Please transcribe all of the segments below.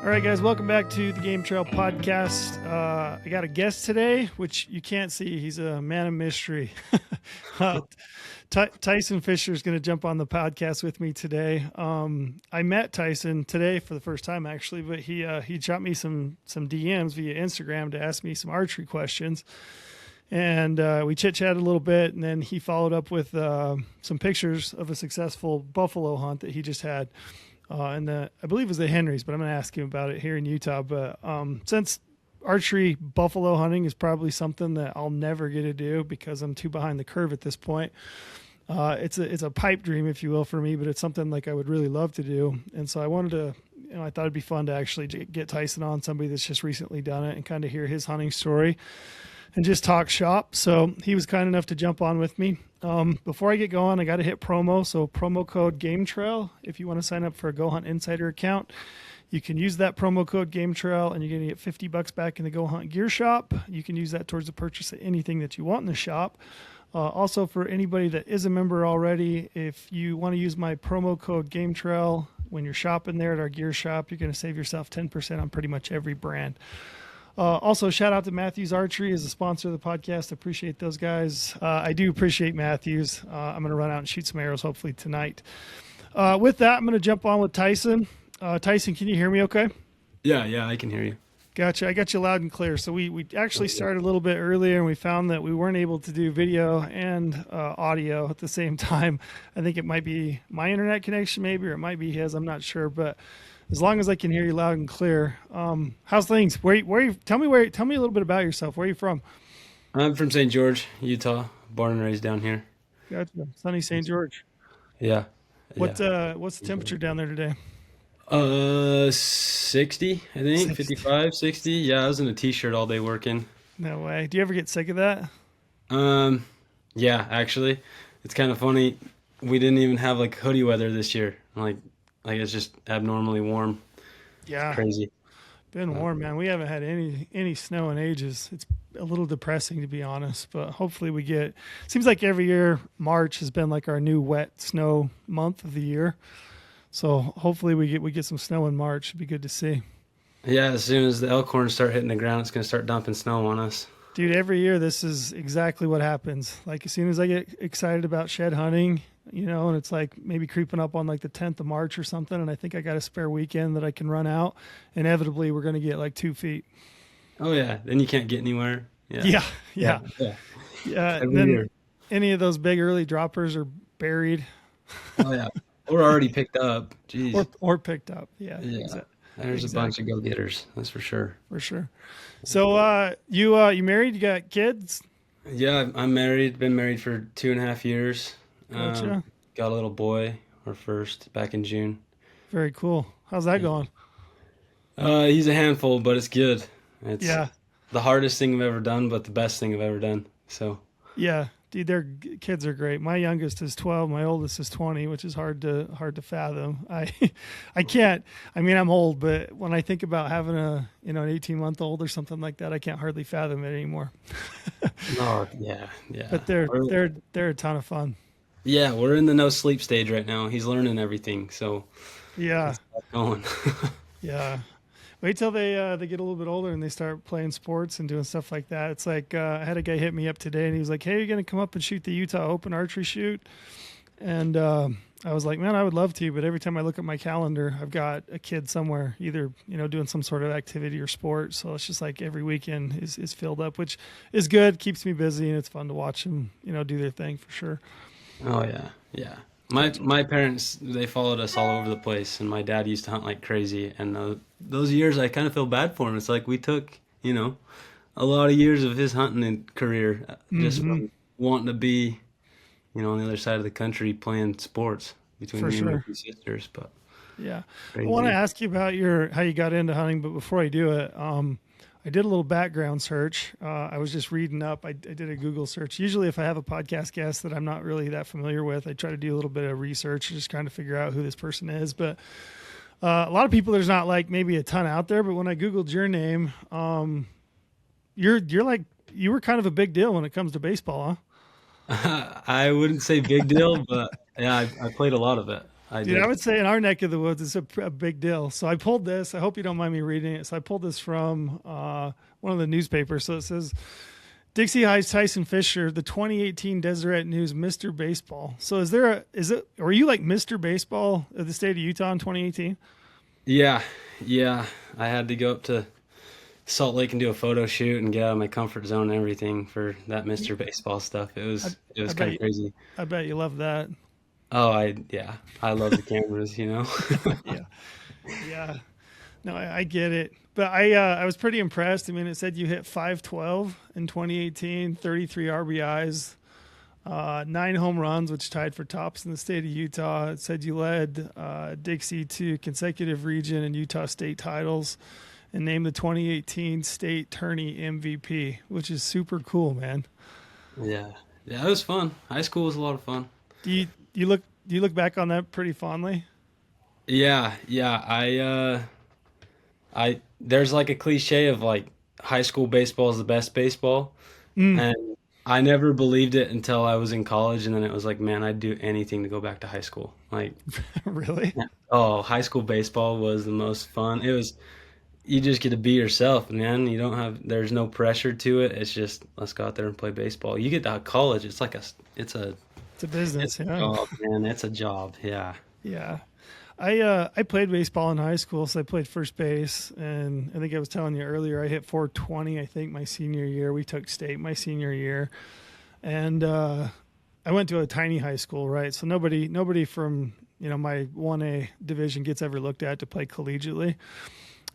All right, guys, welcome back to the Game Trail Podcast. I got a guest today, which you can't see. He's a man of mystery. Tyson Fisher is going to jump on the podcast with me today. I met Tyson today for the first time, actually, but he shot me some DMs via Instagram to ask me some archery questions. And we chit-chatted a little bit, and then he followed up with some pictures of a successful buffalo hunt that he just had. And I believe it was the Henrys, but I'm going to ask him about it here in Utah. But since archery buffalo hunting is probably something that I'll never get to do because I'm too behind the curve at this point, it's a pipe dream, if you will, for me, but it's something like I would really love to do. And so I wanted to, I thought it'd be fun to actually get Tyson on, somebody that's just recently done it, and kind of hear his hunting story and just talk shop. So he was kind enough to jump on with me. Before I get going, I got to hit promo. So promo code GameTrail. If you want to sign up for a GoHunt Insider account, you can use that promo code GameTrail, and you're going to get $50 back in the GoHunt gear shop. You can use that towards the purchase of anything that you want in the shop. Also, for anybody that is a member already, if you want to use my promo code GameTrail when you're shopping there at our gear shop, you're going to save yourself 10% on pretty much every brand. Also, shout out to Matthews Archery as a sponsor of the podcast. Appreciate those guys. I do appreciate Matthews. I'm going to run out and shoot some arrows hopefully tonight. With that, I'm going to jump on with Tyson. Tyson, can you hear me okay? Yeah, I can hear you. Gotcha. I got you loud and clear. So we actually started a little bit earlier, and we found that we weren't able to do video and audio at the same time. I think it might be my internet connection maybe, or it might be his. I'm not sure, but as long as I can hear you loud and clear. How's things? Where you, tell me a little bit about yourself. Where are you from? I'm from St. George, Utah. Born and raised down here. Gotcha. Sunny St. George. Yeah. What's the temperature down there today? 60, I think. 55, 60. Yeah, I was in a t-shirt all day working. No way. Do you ever get sick of that? Yeah, actually. It's kind of funny. We didn't even have like hoodie weather this year. Like it's just abnormally warm. Yeah. It's crazy. Been warm, man. We haven't had any snow in ages. It's a little depressing, to be honest, but hopefully we get, seems like every year March has been like our new wet snow month of the year. So hopefully we get some snow in March. It'd be good to see. Yeah, as soon as the elkhorns start hitting the ground, it's going to start dumping snow on us. Dude, every year this is exactly what happens. Like as soon as I get excited about shed hunting, and it's like maybe creeping up on like the 10th of March or something, and I think I got a spare weekend that I can run out, inevitably we're going to get like 2 feet. Oh yeah, then you can't get anywhere. Yeah. And then year. Any of those big early droppers are buried. Oh yeah, or already picked up. Jeez. Or picked up. Yeah. Exactly. There's a bunch of go-getters, that's for sure. For sure. So you married? You got kids? Yeah, I'm married. Been married for 2.5 years. Gotcha. Got a little boy, our first, back in June. Very cool. How's that going? He's a handful, but it's good. It's Yeah. the hardest thing I've ever done, but the best thing I've ever done. So Yeah, dude, their kids are great. My youngest is 12. My oldest is 20, which is hard to fathom. I can't. I mean, I'm old, but when I think about having an 18-month-old or something like that, I can't hardly fathom it anymore. oh yeah. But they're a ton of fun. Yeah, we're in the no sleep stage right now. He's learning everything, so Yeah, it's going. yeah. Wait till they get a little bit older and they start playing sports and doing stuff like that. It's like I had a guy hit me up today and he was like, "Hey, you're gonna come up and shoot the Utah Open archery shoot?" And I was like, "Man, I would love to, but every time I look at my calendar, I've got a kid somewhere, either doing some sort of activity or sport. So it's just like every weekend is filled up, which is good, keeps me busy, and it's fun to watch them, do their thing for sure." Oh yeah. My parents, they followed us all over the place, and my dad used to hunt like crazy. And those years, I kind of feel bad for him. It's like we took, a lot of years of his hunting career just from wanting to be, on the other side of the country playing sports between For me sure. and my two sisters. But Yeah. crazy. I want to ask you about how you got into hunting, but before I do it, I did a little background search. I was just reading up. I did a Google search. Usually if I have a podcast guest that I'm not really that familiar with, I try to do a little bit of research and just kind of figure out who this person is. But a lot of people, there's not like maybe a ton out there, but when I Googled your name, you were kind of a big deal when it comes to baseball, huh? I wouldn't say big deal, but yeah, I played a lot of it. I Dude, did. I would say in our neck of the woods, it's a big deal. So I pulled this. I hope you don't mind me reading it. So I pulled this from one of the newspapers. So it says, Dixie High's Tyson Fisher, the 2018 Deseret News Mr. Baseball. So were you like Mr. Baseball of the state of Utah in 2018? Yeah, yeah. I had to go up to Salt Lake and do a photo shoot and get out of my comfort zone and everything for that Mr. Baseball stuff. It I, was it I was bet kind you, of crazy. I bet you love that. Oh, yeah. I love the cameras, you know. Yeah. Yeah. No, I get it. But I was pretty impressed. I mean, it said you hit 512 in 2018, 33 RBIs, 9 home runs, which tied for tops in the state of Utah. It said you led Dixie to consecutive region and Utah state titles and named the 2018 state tourney MVP, which is super cool, man. Yeah. Yeah, it was fun. High school was a lot of fun. Do you look back on that pretty fondly? Yeah, yeah. I there's like a cliche of like high school baseball is the best baseball, Mm, and I never believed it until I was in college, and then it was like, man, I'd do anything to go back to high school. Like, really? oh, high school baseball was the most fun. It was you just get to be yourself, man. There's no pressure to it. It's just let's go out there and play baseball. You get to college, It's a it's business, a yeah. job, man. It's a job. Yeah. Yeah. I played baseball in high school, so I played first base, and I think I was telling you earlier I hit 420. I think my senior year we took state my senior year, and I went to a tiny high school, right? So nobody from my 1A division gets ever looked at to play collegiately,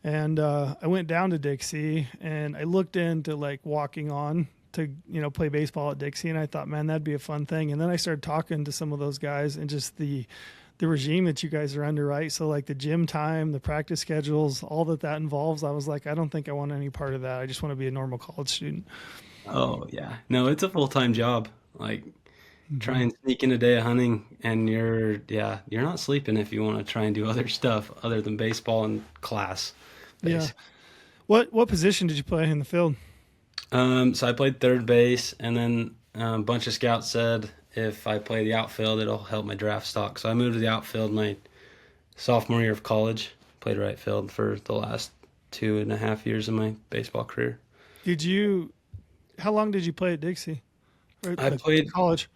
and I went down to Dixie and I looked into like walking on to play baseball at Dixie, and I thought, man, that'd be a fun thing. And then I started talking to some of those guys and just the regime that you guys are under, right? So like the gym time, the practice schedules, all that involves. I was like, I don't think I want any part of that. I just want to be a normal college student. Oh yeah. No, it's a full-time job. Like try Hmm. and sneak in a day of hunting and you're not sleeping if you want to try and do other stuff other than baseball and class, Yeah. basically. What position did you play in the field? So I played third base, and then a bunch of scouts said if I play the outfield, it'll help my draft stock. So I moved to the outfield my sophomore year of college. Played right field for the last 2.5 years of my baseball career. Did you? How long did you play at Dixie or I the played college?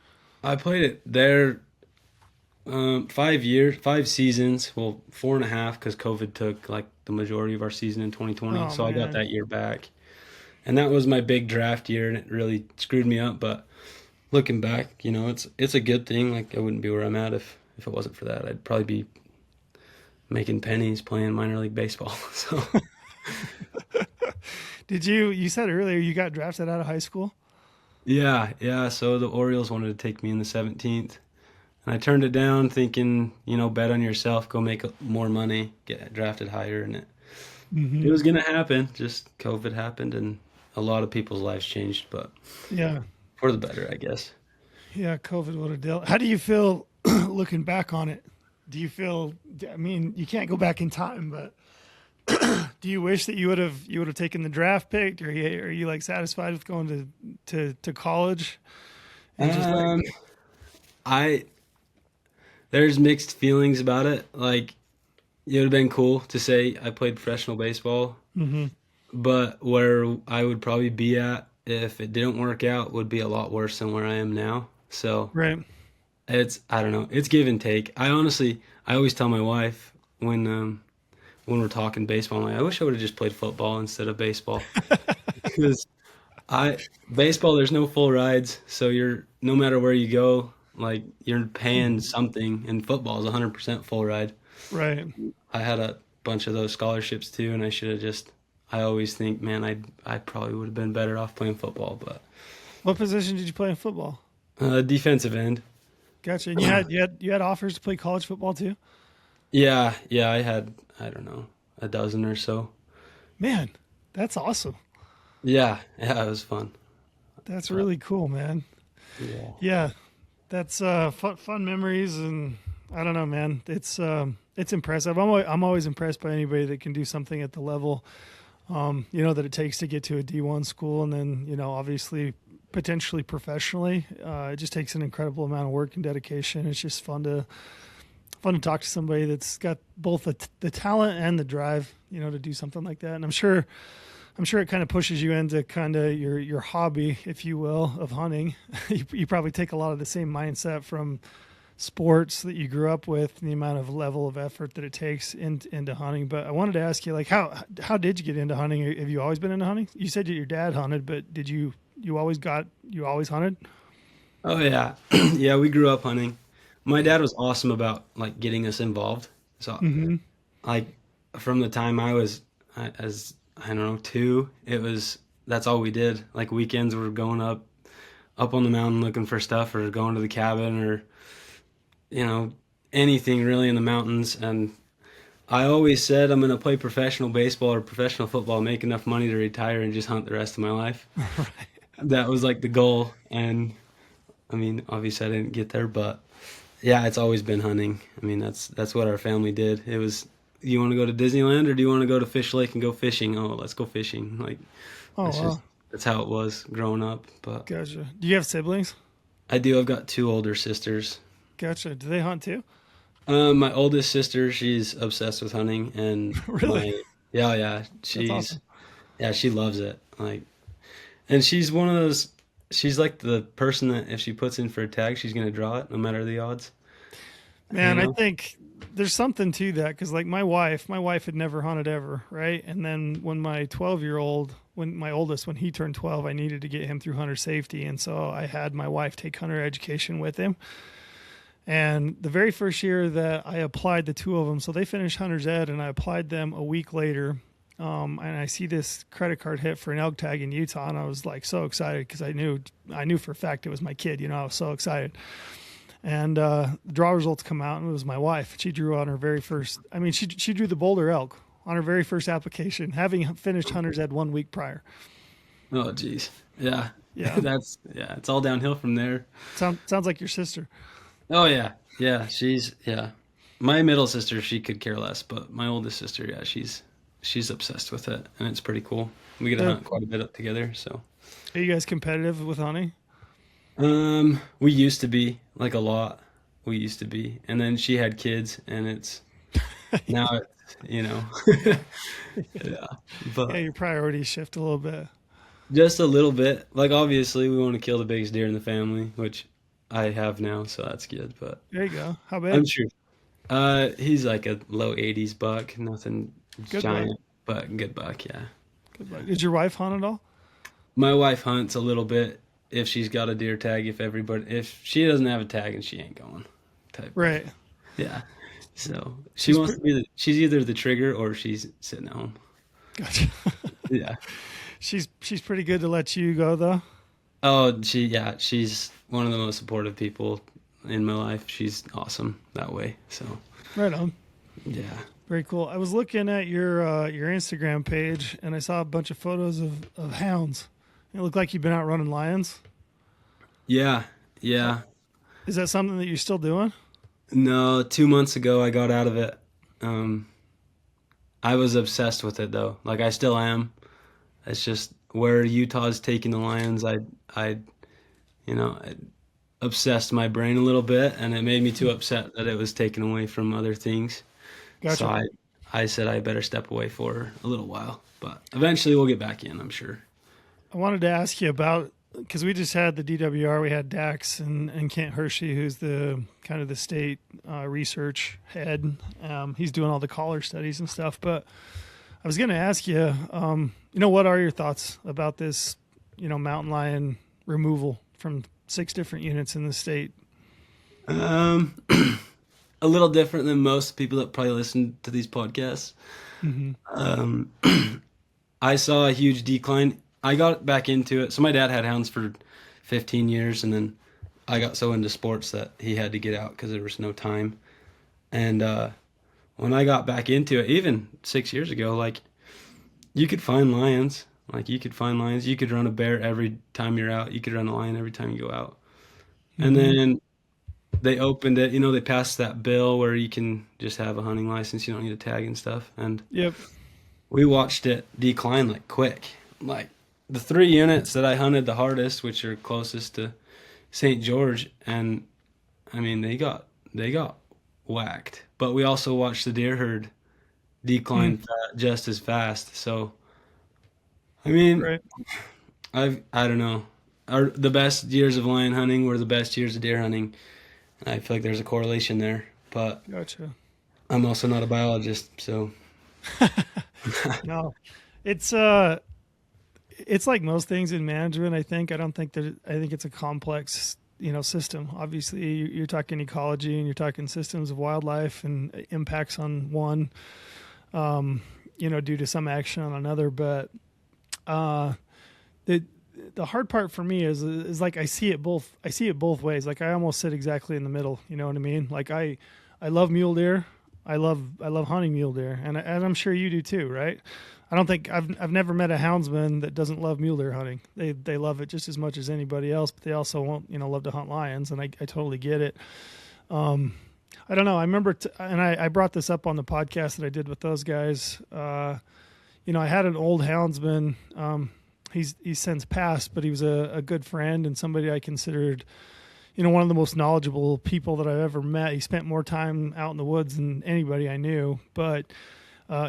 I played it there 5 years, 5 seasons. Well, 4.5 because COVID took like the majority of our season in 2020. Oh So I got man. that year back. And that was my big draft year, and it really screwed me up. But looking back, it's a good thing. Like I wouldn't be where I'm at if it wasn't for that. I'd probably be making pennies playing minor league baseball. So Did you? You said earlier you got drafted out of high school. yeah, yeah. So the Orioles wanted to take me in the 17th, and I turned it down, thinking, bet on yourself, go make more money, get drafted higher, and it Hmm. was gonna happen. Just COVID happened, and a lot of people's lives changed, but Yeah. for the better, I guess. Yeah. COVID would have dealt. How do you feel looking back on it? Do you feel? I mean, you can't go back in time, but do you wish that you would have taken the draft pick, or are you like satisfied with going to college and just like Um, I there's mixed feelings about it. Like it would have been cool to say I played professional baseball, hmm but where I would probably be at if it didn't work out would be a lot worse than where I am now. So right? I don't know, it's give and take. I always tell my wife when we're talking baseball, I'm like, I wish I would have just played football instead of baseball because I baseball there's no full rides, so you're no matter where you go, like you're paying Mhm. something, and football is 100% full ride. Right. I had a bunch of those scholarships too, and I should have just. I always think, man, I probably would have been better off playing football, but What position did you play in football? defensive end. Gotcha. And you had offers to play college football too. Yeah, yeah, I don't know, a dozen or so. Man, that's awesome. Yeah, yeah, it was fun. That's But really cool, man. yeah, Yeah, that's fun memories, and I don't know, man. It's impressive. I'm always impressed by anybody that can do something at the level, that it takes to get to a D1 school, and then obviously potentially professionally. It just takes an incredible amount of work and dedication. It's just fun to talk to somebody that's got both the talent and the drive, to do something like that. And I'm sure it kind of pushes you into kind of your hobby, if you will, of hunting. You probably take a lot of the same mindset from sports that you grew up with, and the amount of level of effort that it takes into hunting. But I wanted to ask you, like, how did you get into hunting? Have you always been into hunting? You said that your dad hunted, but did you always hunted? Oh yeah, yeah. We grew up hunting. My dad was awesome about like getting us involved. So Mm-hmm. like from the time I was as I don't know 2, that's all we did. Like weekends we were going up on the mountain looking for stuff, or going to the cabin, or you know anything really in the mountains. And I always said I'm gonna play professional baseball or professional football, make enough money to retire, and just hunt the rest of my life. Right. That was like the goal. And I mean, obviously I didn't get there, but yeah, it's always been hunting. I mean, that's what our family did. It was, you want to go to Disneyland or do you want to go to Fish Lake and go fishing? Oh, let's go fishing. Like Oh that's just wow, that's how it was growing up. But gotcha. Do you have siblings? I do. I've got 2 older sisters. Gotcha. Do they hunt too? My oldest sister, she's obsessed with hunting, and Really? yeah, yeah, That's awesome. she loves it. Like, and she's one of those. She's like the person that if she puts in for a tag, she's gonna draw it no matter the odds. You Man, I know? think there's something to that because, like, my wife had never hunted ever, right? And then when my oldest, when he turned 12, I needed to get him through hunter safety, and so I had my wife take hunter education with him. And the very first year that I applied the two of them, so they finished hunter's ed, and I applied them a week later. And I see this credit card hit for an elk tag in Utah, and I was like so excited because I knew for a fact it was my kid. I was so excited. And the draw results come out, and it was my wife. She drew on her very first. I mean, she drew the Boulder elk on her very first application, having finished hunter's ed 1 week prior. Oh, geez. Yeah. Yeah, It's all downhill from there. sounds like your sister. Oh yeah. Yeah, yeah. My middle sister, she could care less, but my oldest sister, yeah, she's obsessed with it, and it's pretty cool. We get to Uh, hunt quite a bit up together, so. Are you guys competitive with hunting? We used to be, like a lot. We used to be. And then she had kids, and now it's, yeah. Yeah, But your priorities shift a little bit. just a little bit. Like obviously we want to kill the biggest deer in the family, which I have now, so that's good. But There you go. How I'm big? sure. He's like a low 80s buck, nothing Good buck. giant, but good buck, yeah. Good buck. Did your wife hunt at all? My wife hunts a little bit if she's got a deer tag, if she doesn't have a tag and she ain't going type. Right. Yeah. So she She's wants pre- to be she's either the trigger or she's sitting at home. Gotcha. Yeah. She's pretty good to let you go though. Oh, she's one of the most supportive people in my life. She's awesome that way. So, Right on. yeah. Very cool. I was looking at your Instagram page and I saw a bunch of photos of hounds. It looked like you've been out running lions. Yeah. Yeah. Is that something that you're still doing? No, 2 months ago I got out of it. Um, I was obsessed with it though. Like I still am. It's just where Utah's taking the Lions. I, it obsessed my brain a little bit, and it made me too upset that it was taken away from other things. So Gotcha. I said I better step away for a little while, but eventually we'll get back in, I'm sure. I wanted to ask you about because we just had the DWR. We had Dax and Kent Hershey, who's the kind of the state research head. He's doing all the collar studies and stuff. But I was going to ask you, what are your thoughts about this, mountain lion removal from 6 different units in the state? Um, a little different than most people that probably listen to these podcasts. Mm-hmm. Um, I saw a huge decline. I got back into it. So my dad had hounds for 15 years, and then I got so into sports that he had to get out because there was no time. And when I got back into it, even 6 years ago, like you could find lions. Like you could find lions. You could run a bear every time you're out. You could run a lion every time you go out. And Mm-hmm. then they opened it. They passed that bill where you can just have a hunting license. You don't need a tag and stuff. And Yep. we watched it decline like quick. Like the 3 units that I hunted the hardest, which are closest to St. George, and I mean they got whacked. But we also watched the deer herd decline just as fast. So, I mean, Right. I don't know. The best years of lion hunting were the best years of deer hunting. I feel like there's a correlation there, but Gotcha. I'm also not a biologist, so No, it's it's like most things in management. I don't think that I think it's a complex, system. Obviously, you're talking ecology and you're talking systems of wildlife and impacts on one, due to some action on another. But the the hard part for me is like I see it both ways. Like I almost sit exactly in the middle. You know what I mean? Like I love mule deer. I love hunting mule deer, and I'm sure you do too, right? I don't think I've never met a houndsman that doesn't love mule deer hunting. They love it just as much as anybody else, but they also won't love to hunt lions, and I totally get it. I don't know. I remember, and I brought this up on the podcast that I did with those guys. I had an old houndsman. He's since passed, but he was a good friend and somebody I considered, one of the most knowledgeable people that I've ever met. He spent more time out in the woods than anybody I knew, but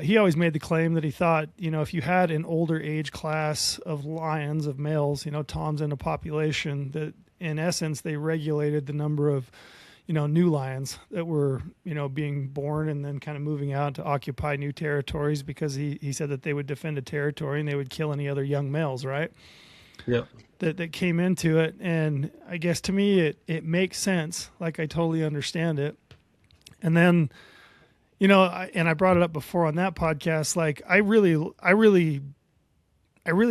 he always made the claim that he thought, if you had an older age class of lions, of males, toms in a population, that in essence they regulated the number of new lions that were, being born and then kind of moving out to occupy new territories, because he said that they would defend a territory and they would kill any other young males, right? yep. That came into it. And I guess to me, it makes sense. Like I totally understand it. And then, I brought it up before on that podcast. Like I really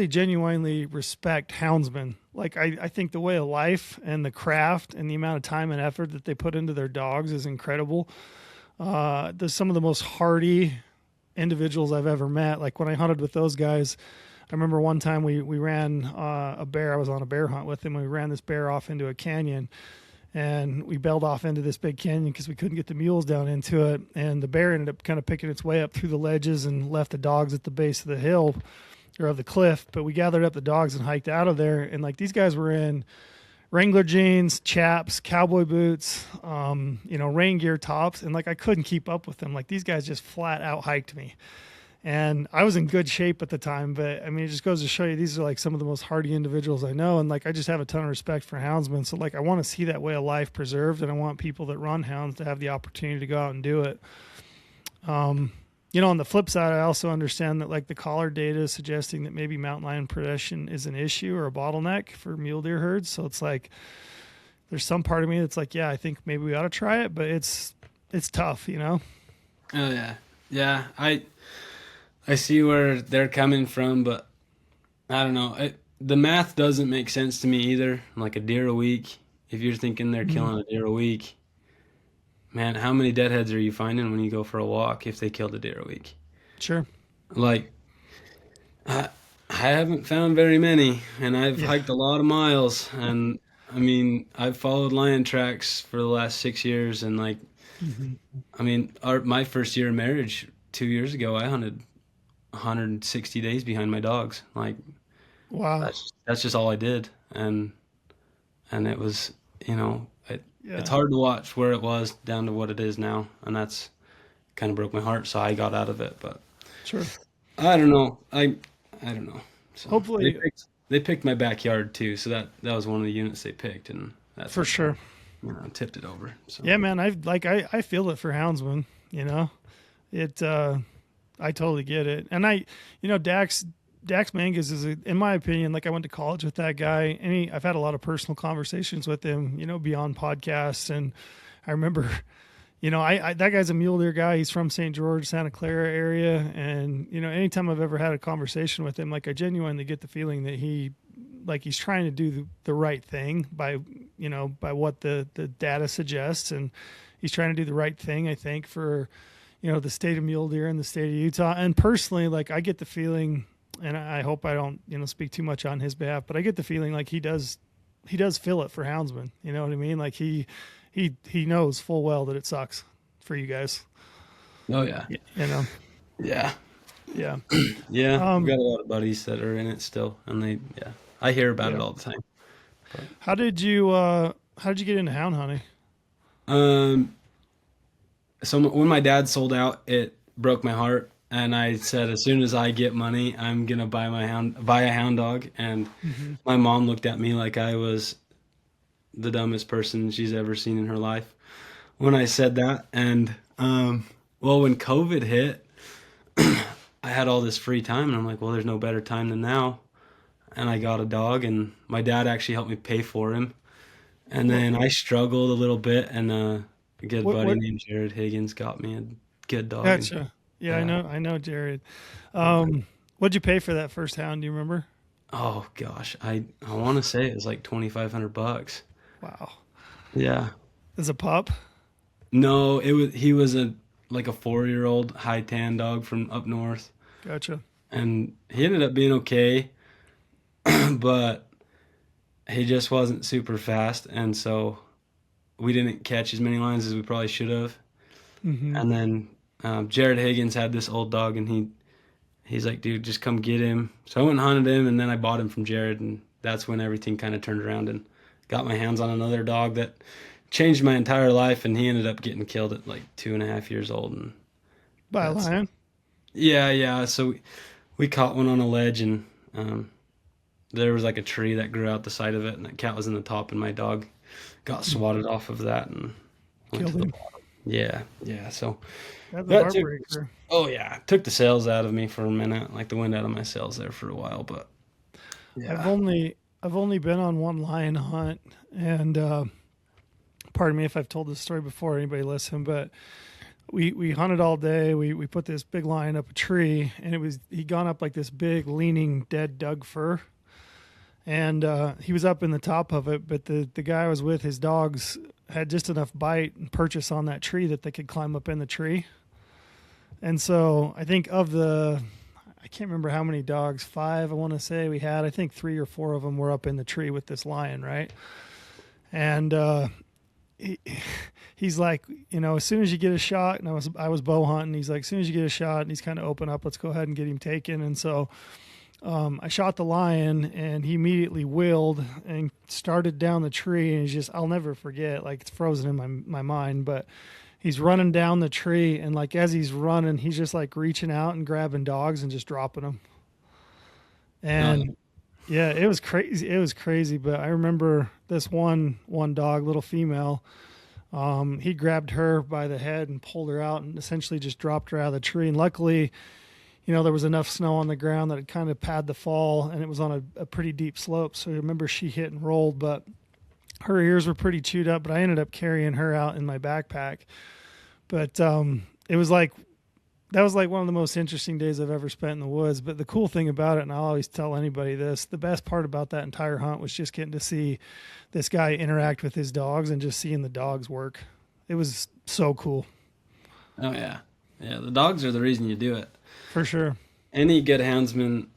genuinely respect houndsmen. Like I think the way of life and the craft and the amount of time and effort that they put into their dogs is incredible. There's some of the most hardy individuals I've ever met. Like when I hunted with those guys, I remember one time we ran a bear. I was on a bear hunt with him. We ran this bear off into a canyon, and we bailed off into this big canyon because we couldn't get the mules down into it. And the bear ended up kind of picking its way up through the ledges and left the dogs at the base of the hill or of the cliff. But we gathered up the dogs and hiked out of there. And like these guys were in Wrangler jeans, chaps, cowboy boots, rain gear tops. And like I couldn't keep up with them. Like these guys just flat out hiked me. And I was in good shape at the time, but I mean, it just goes to show you, these are like some of the most hardy individuals I know. And like, I just have a ton of respect for houndsmen. So like, I want to see that way of life preserved, and I want people that run hounds to have the opportunity to go out and do it. On the flip side, I also understand that like the collar data is suggesting that maybe mountain lion predation is an issue or a bottleneck for mule deer herds. So it's like, there's some part of me that's like, yeah, I think maybe we ought to try it, but it's tough, Oh yeah. Yeah. I see where they're coming from, but I don't know. The math doesn't make sense to me either. Like a deer a week, if you're thinking they're killing a deer a week, man, how many deadheads are you finding when you go for a walk if they killed a deer a week? Sure. Like, I haven't found very many, and I've hiked a lot of miles, and I mean, I've followed lion tracks for the last 6 years, and like, I mean, my first year of marriage 2 years ago, I hunted 160 days behind my dogs. Like, Wow. that's just all I did, and it was, it's hard to watch where it was down to what it is now, and that's kind of broke my heart. So I got out of it, but Sure. I don't know. I don't know. So Hopefully, they picked my backyard too, so that was one of the units they picked, and that's for sure. Tipped it over. So. Yeah, man. I feel it for houndsmen. It. I totally get it. And Dax Mangus is, in my opinion, like I went to college with that guy, and I've had a lot of personal conversations with him, beyond podcasts. And I remember, that guy's a mule deer guy. He's from St. George, Santa Clara area. And, anytime I've ever had a conversation with him, like I genuinely get the feeling that he's trying to do the right thing by what the data suggests. And he's trying to do the right thing, I think, for, the state of mule deer and the state of Utah. And personally, like I get the feeling, and I hope I don't, speak too much on his behalf, but I get the feeling like he does feel it for houndsmen. You know what I mean? Like he knows full well that it sucks for you guys. Oh yeah. Yeah. Yeah. Yeah. Yeah. I've got a lot of buddies that are in it still, and I hear about it all the time. But. How did you get into hound hunting? So when my dad sold out, it broke my heart. And I said, as soon as I get money, I'm gonna buy a hound dog. And Hmm. my mom looked at me like I was the dumbest person she's ever seen in her life when I said that. And well, when COVID hit, I had all this free time, and I'm like, well, there's no better time than now. And I got a dog, and my dad actually helped me pay for him. And What? then I struggled a little bit, and a good What? buddy What? named Jared Higgins got me a good dog. And Gotcha. Yeah, I yeah, know. I know, Jared. yeah. What'd you pay for that first hound? Do you remember? Oh gosh, I want to say it was like $2,500. Wow. Yeah. As a pup? No, he was a like a 4-year old high tan dog from up north, Gotcha. and he ended up being okay, but he just wasn't super fast, and so we didn't catch as many lions as we probably should have. Hmm. And then Jared Higgins had this old dog, and he's like, dude, just come get him. So I went and hunted him, and then I bought him from Jared, and that's when everything kind of turned around and got my hands on another dog that changed my entire life. And he ended up getting killed at like 2.5 years old, and By a that's lion? yeah, yeah. So we caught one on a ledge, and um, there was like a tree that grew out the side of it, and the cat was in the top, and my dog got swatted off of that and went Killed to the him. bottom. Yeah, yeah. So That's a that took, heartbreaker. oh yeah, took the sails out of me for a minute, like the wind out of my sails there for a while. But I've yeah, only I've only been on one lion hunt, and pardon me if I've told this story before. Anybody listen? But we hunted all day. We put this big lion up a tree, and he'd gone up like this big leaning dead Doug fir, and he was up in the top of it. But the guy I was with, his dogs had just enough bite and purchase on that tree that they could climb up in the tree. And so I think I can't remember how many dogs, five, I want to say we had. I think three or four of them were up in the tree with this lion, right? And he, he's like, as soon as you get a shot, and I was bow hunting. He's like, as soon as you get a shot, and he's kind of open up, let's go ahead and get him taken. And so I shot the lion, and he immediately wheeled and started down the tree. And he's just, I'll never forget, like it's frozen in my mind, but he's running down the tree, and like as he's running, he's just like reaching out and grabbing dogs and just dropping them. no, And yeah, it was crazy. It was crazy. But I remember this one dog, little female. He grabbed her by the head and pulled her out, and essentially just dropped her out of the tree. And luckily, there was enough snow on the ground that it kind of pad the fall, and it was on a pretty deep slope. So I remember she hit and rolled, but her ears were pretty chewed up. But I ended up carrying her out in my backpack. But it was like that was like one of the most interesting days I've ever spent in the woods. But the cool thing about it, and I'll always tell anybody this, the best part about that entire hunt was just getting to see this guy interact with his dogs and just seeing the dogs work. It was so cool. oh yeah, yeah. The dogs are the reason you do it. For sure. Any good houndsman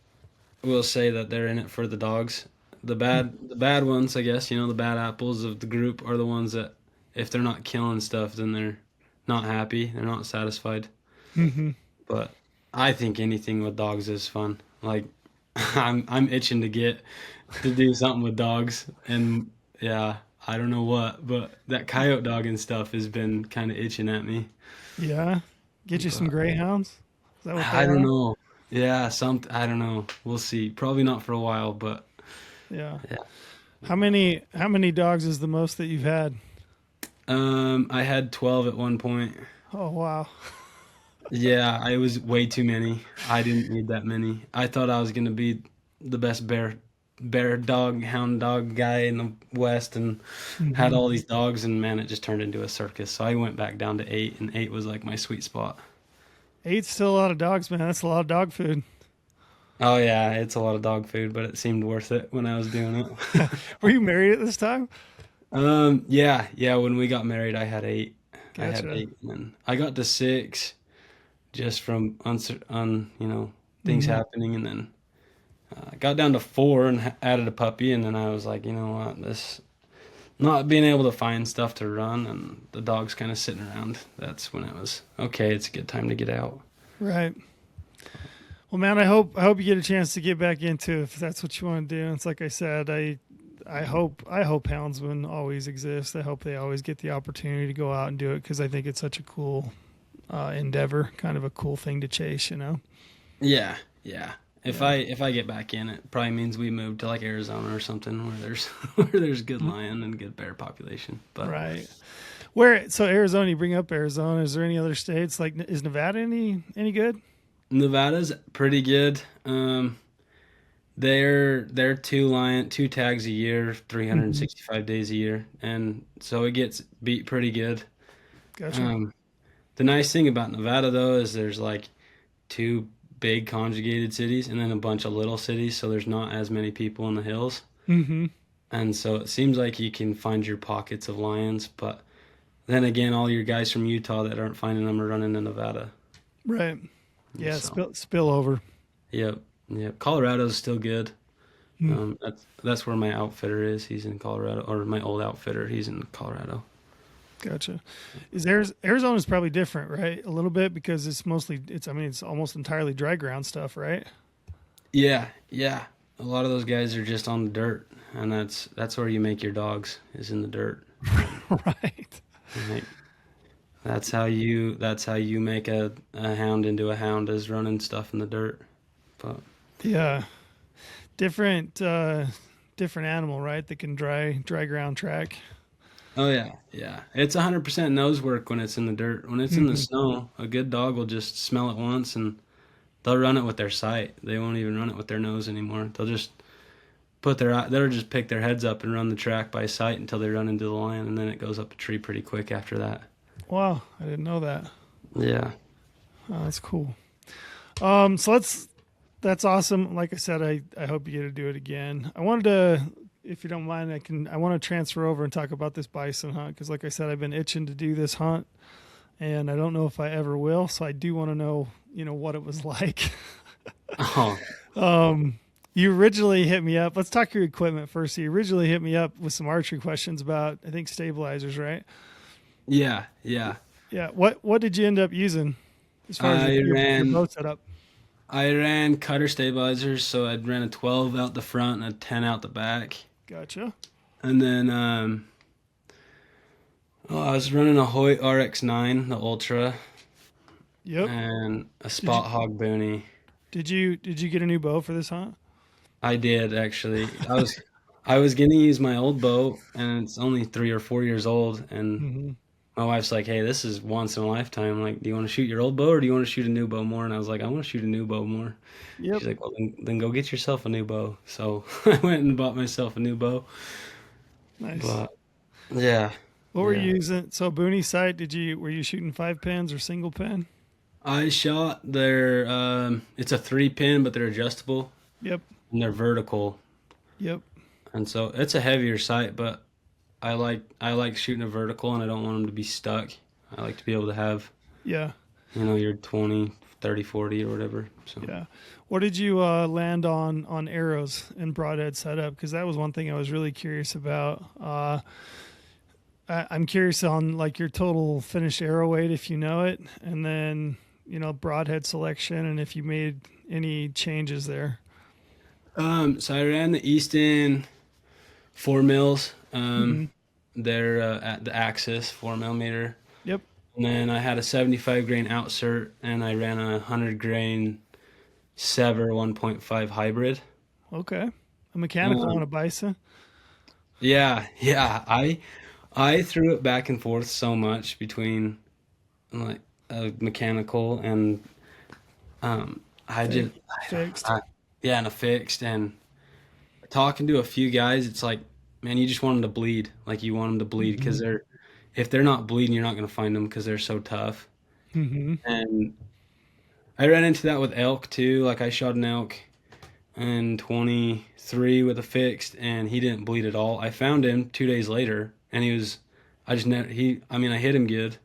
will say that they're in it for the dogs. The bad ones, I guess, the bad apples of the group are the ones that if they're not killing stuff, then they're not happy. They're not satisfied. Hmm. But I think anything with dogs is fun. Like I'm itching to do something with dogs, and yeah, I don't know what, but that coyote dog and stuff has been kind of itching at me. Yeah. Get you some But greyhounds. Is that what they I don't are? know. Yeah, I don't know. We'll see. Probably not for a while, but Yeah. yeah. How many dogs is the most that you've had? I had 12 at one point. Oh wow. Yeah, I was way too many. I didn't need that many. I thought I was gonna be the best bear dog, hound dog guy in the West, and had Hmm. all these dogs, and man, it just turned into a circus. So I went back down to eight, and eight was like my sweet spot. Eight's still a lot of dogs, man. That's a lot of dog food. Oh yeah, it's a lot of dog food, but it seemed worth it when I was doing it. Were you married at this time? Yeah, yeah. When we got married, I had eight. I had Gotcha. eight, and then I got to six just from things Hmm. happening, and then I got down to four and added a puppy, and then I was like, you know what, this not being able to find stuff to run and the dog's kind of sitting around. That's when it was okay. It's a good time to get out. Right. Well, man, I hope you get a chance to get back into it if that's what you want to do. It's like I said, I hope houndsmen always exist. I hope they always get the opportunity to go out and do it because I think it's such a cool endeavor, kind of a cool thing to chase. Yeah, yeah. If Yeah. I get back in, it probably means we move to like Arizona or something where there's where there's good Mhm. lion and good bear population. But Right. Where so Arizona? You bring up Arizona. Is there any other states like is Nevada any good? Nevada's pretty good. They're two tags a year, Hmm. 365 days a year, and so it gets beat pretty good. Gotcha. Um, the nice thing about Nevada though is there's like two big conjugated cities and then a bunch of little cities, so there's not as many people in the hills. Hmm. And so it seems like you can find your pockets of lions, but then again, all your guys from Utah that aren't finding them are running to Nevada. Right. And Yeah. so, Spill over. yep, yep. Colorado's still good. Hmm. That's where my outfitter is. He's in Colorado, or my old outfitter. He's in Colorado. Gotcha. Arizona's probably different, right? A little bit because it's I mean it's almost entirely dry ground stuff, right? Yeah, yeah. A lot of those guys are just on the dirt, and that's where you make your dogs is in the dirt. Right. Like, that's how you make a hound into a hound is running stuff in the dirt. But Yeah. Different different animal, right? That can dry ground track. oh yeah, yeah. It's 100% nose work when it's in the dirt. When it's in the Hmm. snow, a good dog will just smell it once and they'll run it with their sight. They won't even run it with their nose anymore. They'll just pick their heads up and run the track by sight until they run into the lion, and then it goes up a tree pretty quick after that. Wow, I didn't know that. Yeah. Oh, that's cool. So that's awesome. Like I said, I hope you get to do it again. I wanted to, if you don't mind, I want to transfer over and talk about this bison hunt because, like I said, I've been itching to do this hunt, and I don't know if I ever will. So I do want to know, what it was like. Oh, You originally hit me up. Let's talk your equipment first. You originally hit me up with some archery questions about, I think, stabilizers, right? yeah, yeah. Yeah. What did you end up using as far as I your ran bow setup? I ran cutter stabilizers, so I'd ran a 12 out the front and a 10 out the back. Gotcha. And then I was running a Hoyt RX9, the Ultra, Yep. and a Did you Spot Hog Booney. did you get a new bow for this hunt? I did actually. I was gonna use my old bow, and it's only 3 or 4 years old. And Hmm. my wife's like, "Hey, this is once in a lifetime. Like, do you want to shoot your old bow or do you want to shoot a new bow more?" And I was like, "I want to shoot a new bow more." Yep. She's like, "Well, then go get yourself a new bow." So I went and bought myself a new bow. Nice. But yeah, What were yeah. you using? So Booney sight, were you shooting 5 pins or single pin? I shot their. It's a 3 pin, but they're adjustable Yep. and they're vertical, Yep. and so it's a heavier sight. But I like shooting a vertical, and I don't want them to be stuck. I like to be able to have Yeah. your 20, 30, 40 or whatever. So Yeah. What did you land on arrows and broadhead setup? Because that was one thing I was really curious about. I'm curious on like your total finished arrow weight, if you know it, and then broadhead selection, and if you made any changes there. so I ran the Easton 4 mils. Hmm. They're at the Axis 4 millimeter. Yep. And then I had a 75 grain outsert, and I ran a 100 grain Sever 1.5 hybrid. Okay. A mechanical on Um, a Bison. yeah, yeah. I threw it back and forth so much between like a mechanical and I Fake. just Fixed. yeah, and a fixed. And talking to a few guys, it's like, man, you just want them to bleed. Like you want them to bleed Hmm. because if they're not bleeding, you're not going to find them because they're so tough. Hmm. And I ran into that with elk too. Like I shot an elk in 23 with a fixed, and he didn't bleed at all. I found him 2 days later, and I just never, I mean, I hit him good,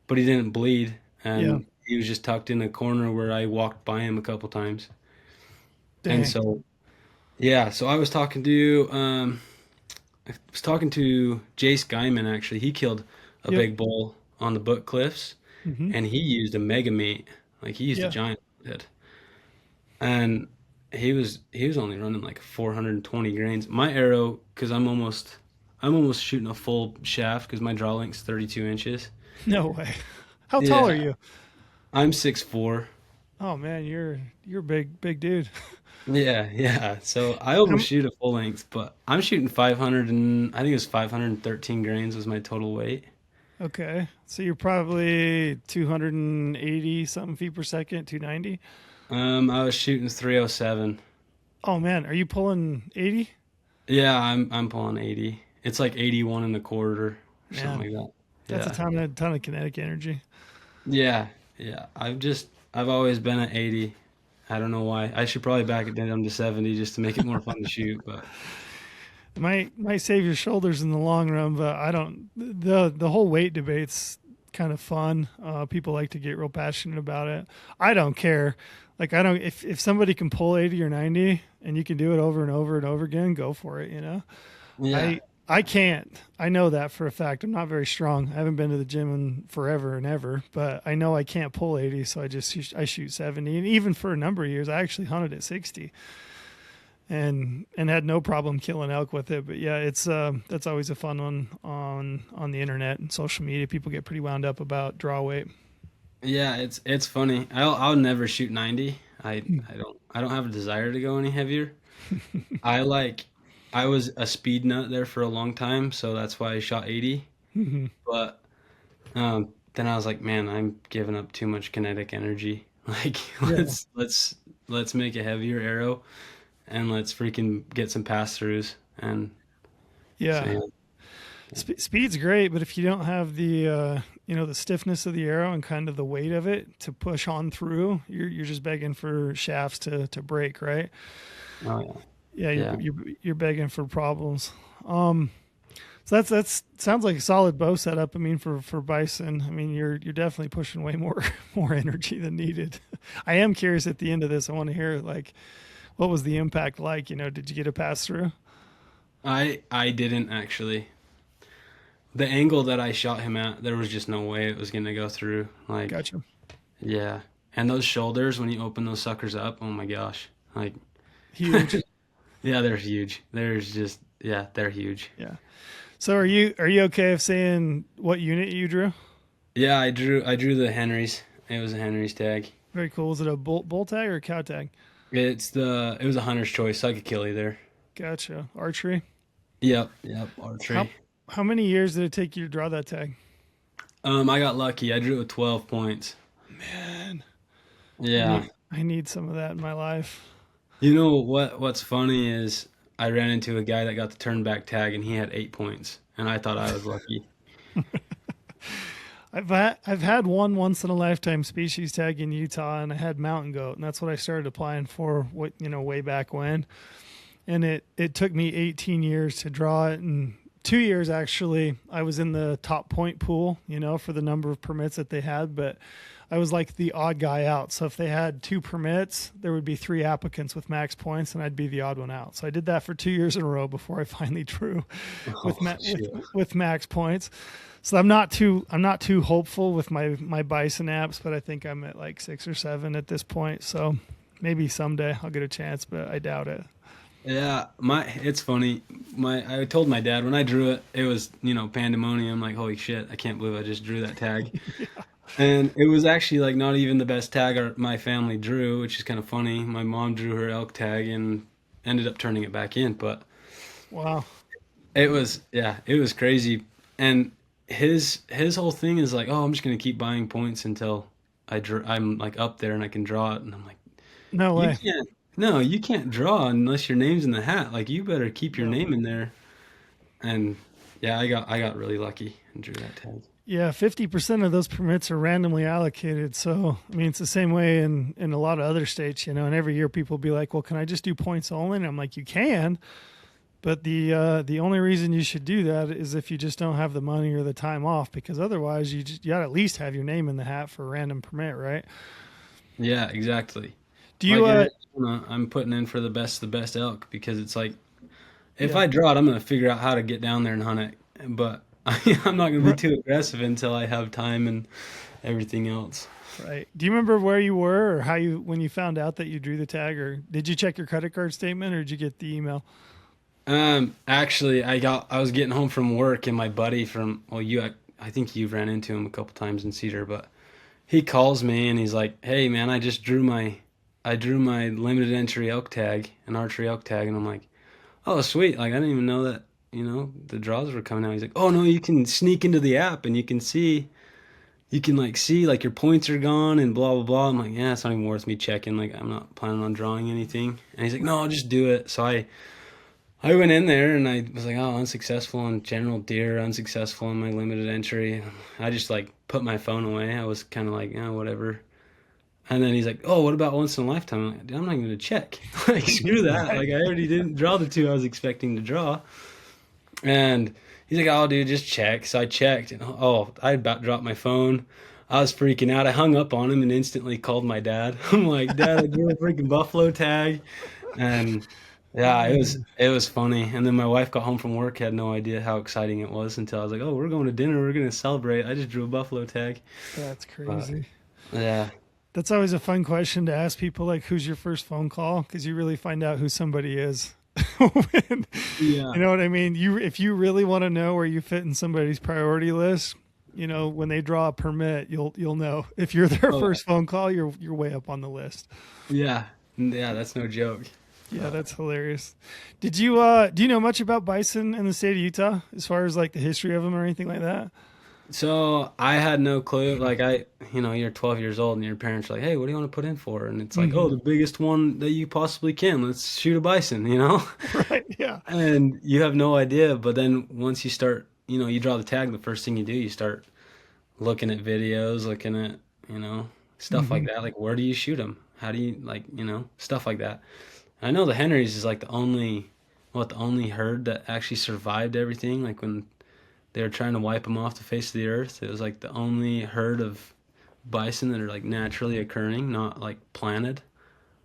but he didn't bleed, Yeah. and he was just tucked in a corner where I walked by him a couple times. And Dang. so, yeah, so I was talking to Jace Guyman actually. He killed a Yep. big bull on the Book Cliffs, Hmm. and he used a mega meat. Like he used a Yeah. giant head. And he was only running like 420 grains. My arrow, because I'm almost shooting a full shaft because my draw length's 32 inches. No way. How tall are Yeah, you? I'm 6'4". Oh man, you're a big dude. Yeah, yeah. So I How, almost shoot a full length, but I'm shooting 500 and I think it was 513 grains was my total weight. okay, so you're probably 280 something feet per second, 290. I was shooting 307. Oh man, are you pulling 80? Yeah, I'm pulling 80. It's like 81 and a quarter or something Man, like that. that's a Yeah. ton of kinetic energy. Yeah, yeah. I've always been at 80. I don't know why. I should probably back it down to 70 just to make it more fun to shoot, but Might save your shoulders in the long run, but I don't. The whole weight debate's kind of fun. People like to get real passionate about it. I don't care. Like I don't. If somebody can pull 80 or 90 and you can do it over and over and over again, go for it. You know. yeah. I can't. I know that for a fact. I'm not very strong. I haven't been to the gym in forever and ever, but I know I can't pull 80, so I shoot 70. And even for a number of years, I actually hunted at 60 and had no problem killing elk with it. But yeah, it's that's always a fun one on the internet and social media. People get pretty wound up about draw weight. Yeah, it's funny. I'll never shoot 90. I don't have a desire to go any heavier. I like I was a speed nut there for a long time, so that's why I shot 80. But then I was like, man, I'm giving up too much kinetic energy. Like Yeah, let's make a heavier arrow and let's freaking get some pass throughs. And so yeah. yeah, Speed's great, but if you don't have the the stiffness of the arrow and kind of the weight of it to push on through, you're just begging for shafts to break, right? oh yeah, Yeah, yeah, you're begging for problems. Um, so that's sounds like a solid bow setup. I mean, for bison, I mean you're definitely pushing way more more energy than needed. I am curious at the end of this. I want to hear like what was the impact like? Did you get a pass through? I didn't actually. The angle that I shot him at, there was just no way it was gonna go through. Like, Gotcha. yeah. And those shoulders, when you open those suckers up, oh my gosh. Like, Huge. yeah, they're huge. Yeah, they're huge. Yeah. So are you okay if saying what unit you drew? Yeah, I drew the Henrys. It was a Henry's tag. Very cool. Was it a bull tag or a cow tag? It was a hunter's choice, so I could kill either. Gotcha. Archery. Yep, How archery. how many years did it take you to draw that tag? I got lucky. I drew it with 12 points. Man, I Yeah. need I need some of that in my life. You know what's funny is I ran into a guy that got the turn back tag and he had 8 points, and I thought I was lucky. I've had one once in a lifetime species tag in Utah, and I had mountain goat, and that's what I started applying for. Way back when, and it took me 18 years to draw it, and 2 years actually. I was in the top point pool, for the number of permits that they had, but I was like the odd guy out. So if they had two permits, there would be three applicants with max points, and I'd be the odd one out. So I did that for 2 years in a row before I finally drew with Oh shit. with max points. So I'm not too hopeful with my bison apps, but I think I'm at like 6 or 7 at this point. So maybe someday I'll get a chance, but I doubt it. Yeah, it's funny. I told my dad when I drew it, it was, pandemonium, like holy shit, I can't believe I just drew that tag. And it was actually like not even the best tag my family drew, which is kind of funny. My mom drew her elk tag and ended up turning it back in, but Wow. it was crazy. And his whole thing is like, "Oh, I'm just going to keep buying points until I'm like up there and I can draw it." And I'm like, No "You way. can't. No, you can't draw unless your name's in the hat. Like you better keep your No. name in there." And yeah, I got really lucky and drew that tag. Yeah, 50% of those permits are randomly allocated. So, I mean, it's the same way in a lot of other states, and every year people will be like, well, can I just do points only? And I'm like, you can, but the only reason you should do that is if you just don't have the money or the time off, because otherwise you got to at least have your name in the hat for a random permit, right? Yeah, exactly. Do Like you, I'm putting in for the best elk because it's like if yeah, I draw it, I'm gonna figure out how to get down there and hunt it. But I'm not gonna be r- too aggressive until I have time everything else. Right. Do you remember where you were or how you when you found out that you drew the tag, or did you check your credit card statement or did you get the email? Actually, I was getting home from work and my buddy from, well, I think you've ran into him a couple times in Cedar, but he calls me and he's like, "Hey man, I drew my limited entry elk tag, an archery elk tag," and I'm like, "Oh, sweet! Like I didn't even know that, the draws were coming out." He's like, "Oh no, you can sneak into the app and you can like see like your points are gone and blah blah blah." I'm like, "Yeah, it's not even worth me checking. Like I'm not planning on drawing anything." And he's like, "No, I'll just do it." So I went in there and I was like, "Oh, unsuccessful on general deer, unsuccessful on my limited entry." I just like put my phone away. I was kind of like, "Oh, whatever." And then he's like, "Oh, what about once in a lifetime?" I'm like, "Dude, I'm not even gonna check. Like, screw that. Right. Like, I already didn't draw the two I was expecting to draw." And he's like, "Oh, dude, just check." So I checked, and I about dropped my phone. I was freaking out. I hung up on him and instantly called my dad. I'm like, "Dad, I drew a freaking buffalo tag," and yeah, it was funny. And then my wife got home from work, had no idea how exciting it was until I was like, "Oh, we're going to dinner. We're gonna celebrate. I just drew a buffalo tag." That's But crazy. yeah, That's always a fun question to ask people, like, who's your first phone call? Because you really find out who somebody is. When- you yeah, know what I mean? If you really want to know where you fit in somebody's priority list, when they draw a permit, you'll know. If you're their oh first phone call, you're way up on the list. yeah, yeah. That's no joke. Yeah, But that's hilarious. Do you know much about bison in the state of Utah as far as like the history of them or anything like that? so I had no clue. Like you're 12 years old and your parents are like, "Hey, what do you want to put in for?" And it's like, "Oh, Hmm. the biggest one that you possibly can. Let's shoot a bison," you know? Right. Yeah. And you have no idea. But then once you start, you draw the tag, the first thing you do, you start looking at videos, looking at, you know, stuff like Hmm. that. Like, where do you shoot them? How do you, like, stuff like that. I know the Henrys is like the only herd that actually survived everything. Like when they were trying to wipe them off the face of the earth, it was like the only herd of bison that are like naturally occurring, not like planted.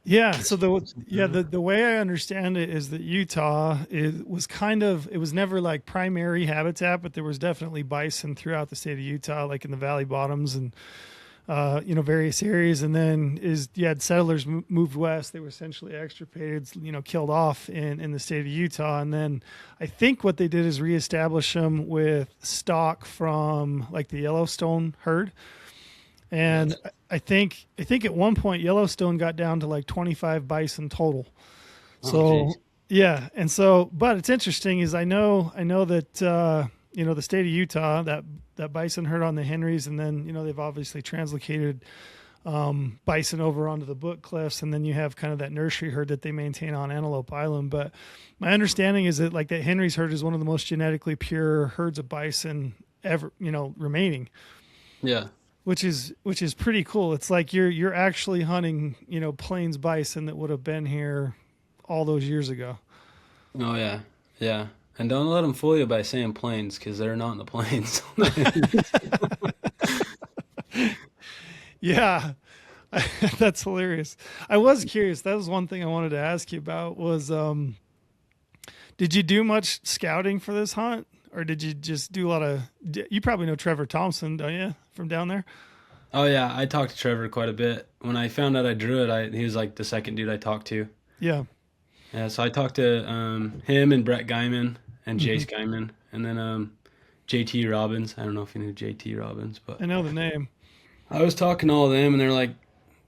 Yeah. So the way I understand it is that Utah it was never like primary habitat, but there was definitely bison throughout the state of Utah, like in the valley bottoms and various areas. And then you had settlers moved west. They were essentially extirpated, killed off in the state of Utah. And then I think what they did is reestablish them with stock from like the Yellowstone herd. And That's I think at one point Yellowstone got down to like 25 bison total. oh geez. So yeah, and so but it's interesting is I know that the state of Utah that bison herd on the Henrys, and then they've obviously translocated bison over onto the Book Cliffs, and then you have kind of that nursery herd that they maintain on Antelope Island. But my understanding is that like that Henry's herd is one of the most genetically pure herds of bison ever remaining, Yeah. which is pretty cool. It's like you're actually hunting, plains bison that would have been here all those years ago. Oh yeah. Yeah. And don't let them fool you by saying plains because they're not in the plains. Yeah, that's hilarious. I was curious. That was one thing I wanted to ask you about was did you do much scouting for this hunt, or did you just do a lot of you probably know Trevor Thompson, don't you, from down there? Oh yeah, I talked to Trevor quite a bit. When I found out I drew it, he was like the second dude I talked to. Yeah. Yeah, so I talked to him and Brett Guyman and Hmm. Jace Guyman, and then JT Robbins. I don't know if you knew JT Robbins, but I know the name. I was talking to all of them, and they're like,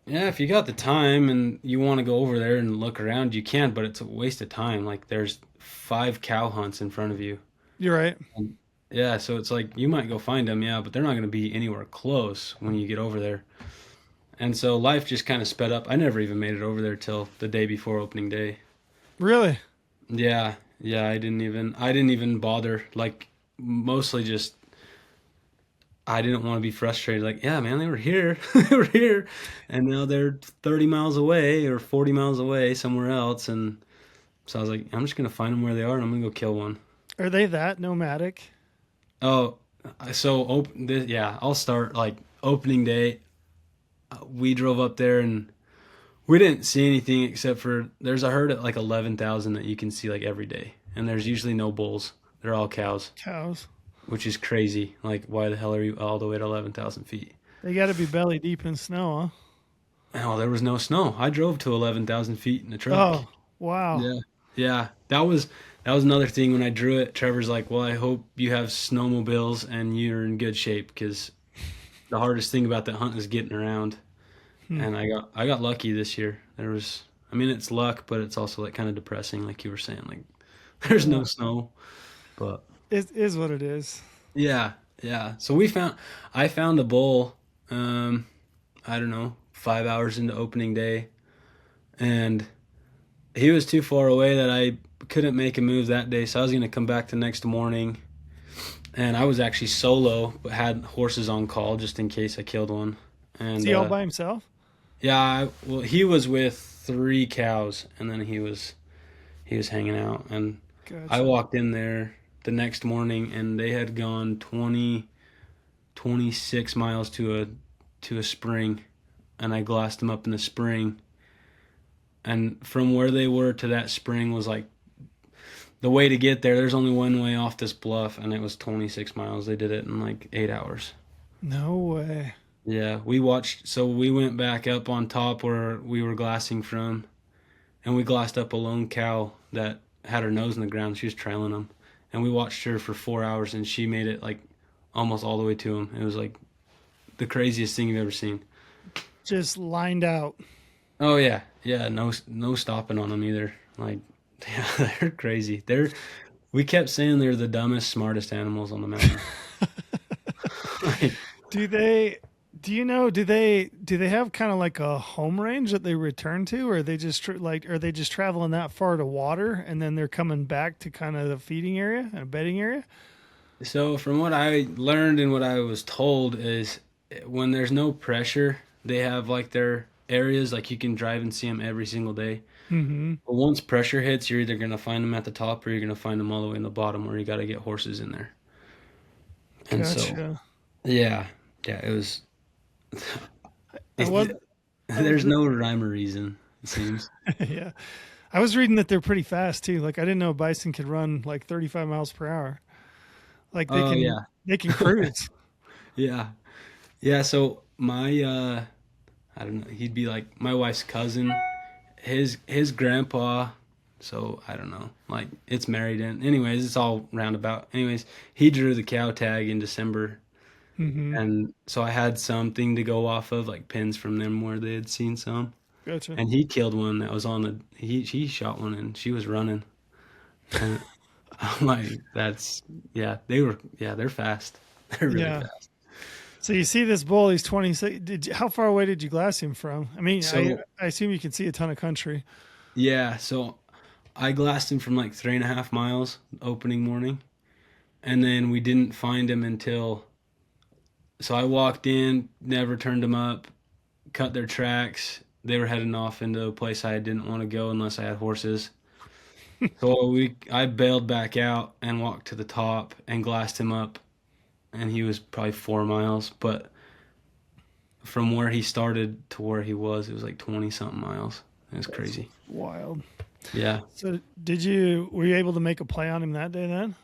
"Yeah, if you got the time and you want to go over there and look around, you can, but it's a waste of time. Like there's 5 cow hunts in front of you." You're right. And yeah, so it's like you might go find them, yeah, but they're not going to be anywhere close when you get over there. And so life just kind of sped up. I never even made it over there till the day before opening day. Really? Yeah, yeah, I didn't even bother. Like mostly just I didn't want to be frustrated. Like, yeah, man, they were here, they were here, and now they're 30 miles away or 40 miles away somewhere else. And so I was like, I'm just gonna find them where they are, and I'm gonna go kill one. Are they that nomadic? Oh, so yeah, I'll start like opening day. We drove up there and we didn't see anything except for there's a herd at like 11,000 that you can see like every day, and there's usually no bulls. They're all cows, Cows. which is crazy. Like, why the hell are you all the way to 11,000 feet? They got to be belly deep in snow, Oh, there was no snow. I drove to 11,000 feet in a huh? truck. Oh, wow. Yeah. Yeah. That was another thing when I drew it. Trevor's like, well, I hope you have snowmobiles and you're in good shape because the hardest thing about that hunt is getting around. Hmm. And I got lucky this year. I mean, it's luck, but it's also like kind of depressing, like you were saying. Like, there's Yeah, no snow, but it is what it is. yeah, yeah. So I found a bull. Um, I don't know, 5 hours into opening day, and he was too far away that I couldn't make a move that day. So I was gonna come back the next morning, and I was actually solo, but had horses on call just in case I killed one. Is And he all by himself? yeah, well, he was with three cows, and then he was hanging out, and I Gotcha. walked in there the next morning, and they had gone 26 miles to a spring, and I glassed them up in the spring. And from where they were to that spring was like the way to get there. There's only one way off this bluff, and it was 26 miles. They did it in like 8 hours. No way. Yeah, we watched. So we went back up on top where we were glassing from, and we glassed up a lone cow that had her nose in the ground. She was trailing them, and we watched her for 4 hours, and she made it like almost all the way to him. It was like the craziest thing you've ever seen. Just lined out. Oh yeah, yeah. No stopping on them either. Like, yeah, they're crazy. We kept saying they're the dumbest, smartest animals on the mountain. Like, Do they? Do you know? Do they have kind of like a home range that they return to, or are they just are they just traveling that far to water and then they're coming back to kind of the feeding area and a bedding area? so from what I learned and what I was told is when there's no pressure, they have like their areas like you can drive and see them every single day. Mm-hmm. But once pressure hits, you're either gonna find them at the top or you're gonna find them all the way in the bottom where you got to get horses in there. And so, Gotcha. yeah, yeah, it was. I was I was There's no rhyme or reason, it seems. yeah. I was reading that they're pretty fast too. Like I didn't know a bison could run like 35 miles per hour. Like Oh yeah, they can cruise. yeah, yeah. So my I don't know. He'd be like my wife's cousin. His grandpa. So I don't know. Like it's married in. Anyways, it's all roundabout. Anyways, he drew the cow tag in December, Mm-hmm. and so I had something to go off of, like pins from them where they had seen some. Gotcha. And he killed one that was on the. He shot one and she was running. And I'm like, that's yeah. They're fast. They're really Yeah. fast. So you see this bull, he's 26. How far away did you glass him from? I mean, I, So I assume you can see a ton of country. yeah, so I glassed him from like 3.5 miles opening morning, and then we didn't find him until. So I walked in, never turned him up, cut their tracks. They were heading off into a place I didn't want to go unless I had horses. So I bailed back out and walked to the top and glassed him up, and he was probably 4 miles. But from where he started to where he was, it was like 20 something miles. It was That's crazy. wild. Yeah. So were you able to make a play on him that day then?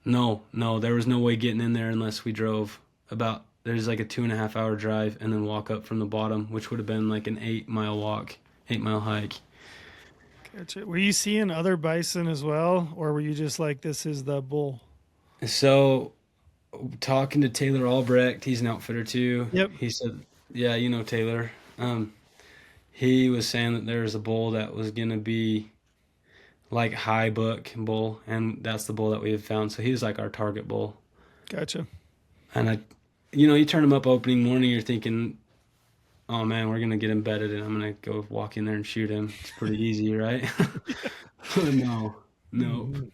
No, no, there was no way getting in there unless we drove about. There's like a 2.5 hour drive and then walk up from the bottom, which would have been like an 8 mile walk, 8 mile hike. Gotcha. Were you seeing other bison as well, or were you just like, this is the bull? So talking to Taylor Albrecht, he's an outfitter too. Yep. He said, "Yeah, you know Taylor." He was saying that there's a bull that was gonna be like high book bull, and that's the bull that we have found. So he was like our target bull. Gotcha. And you turn him up opening morning, you're thinking, "Oh man, we're gonna get him bedded, and I'm gonna go walk in there and shoot him. It's pretty easy, right?" No, no. Mhm.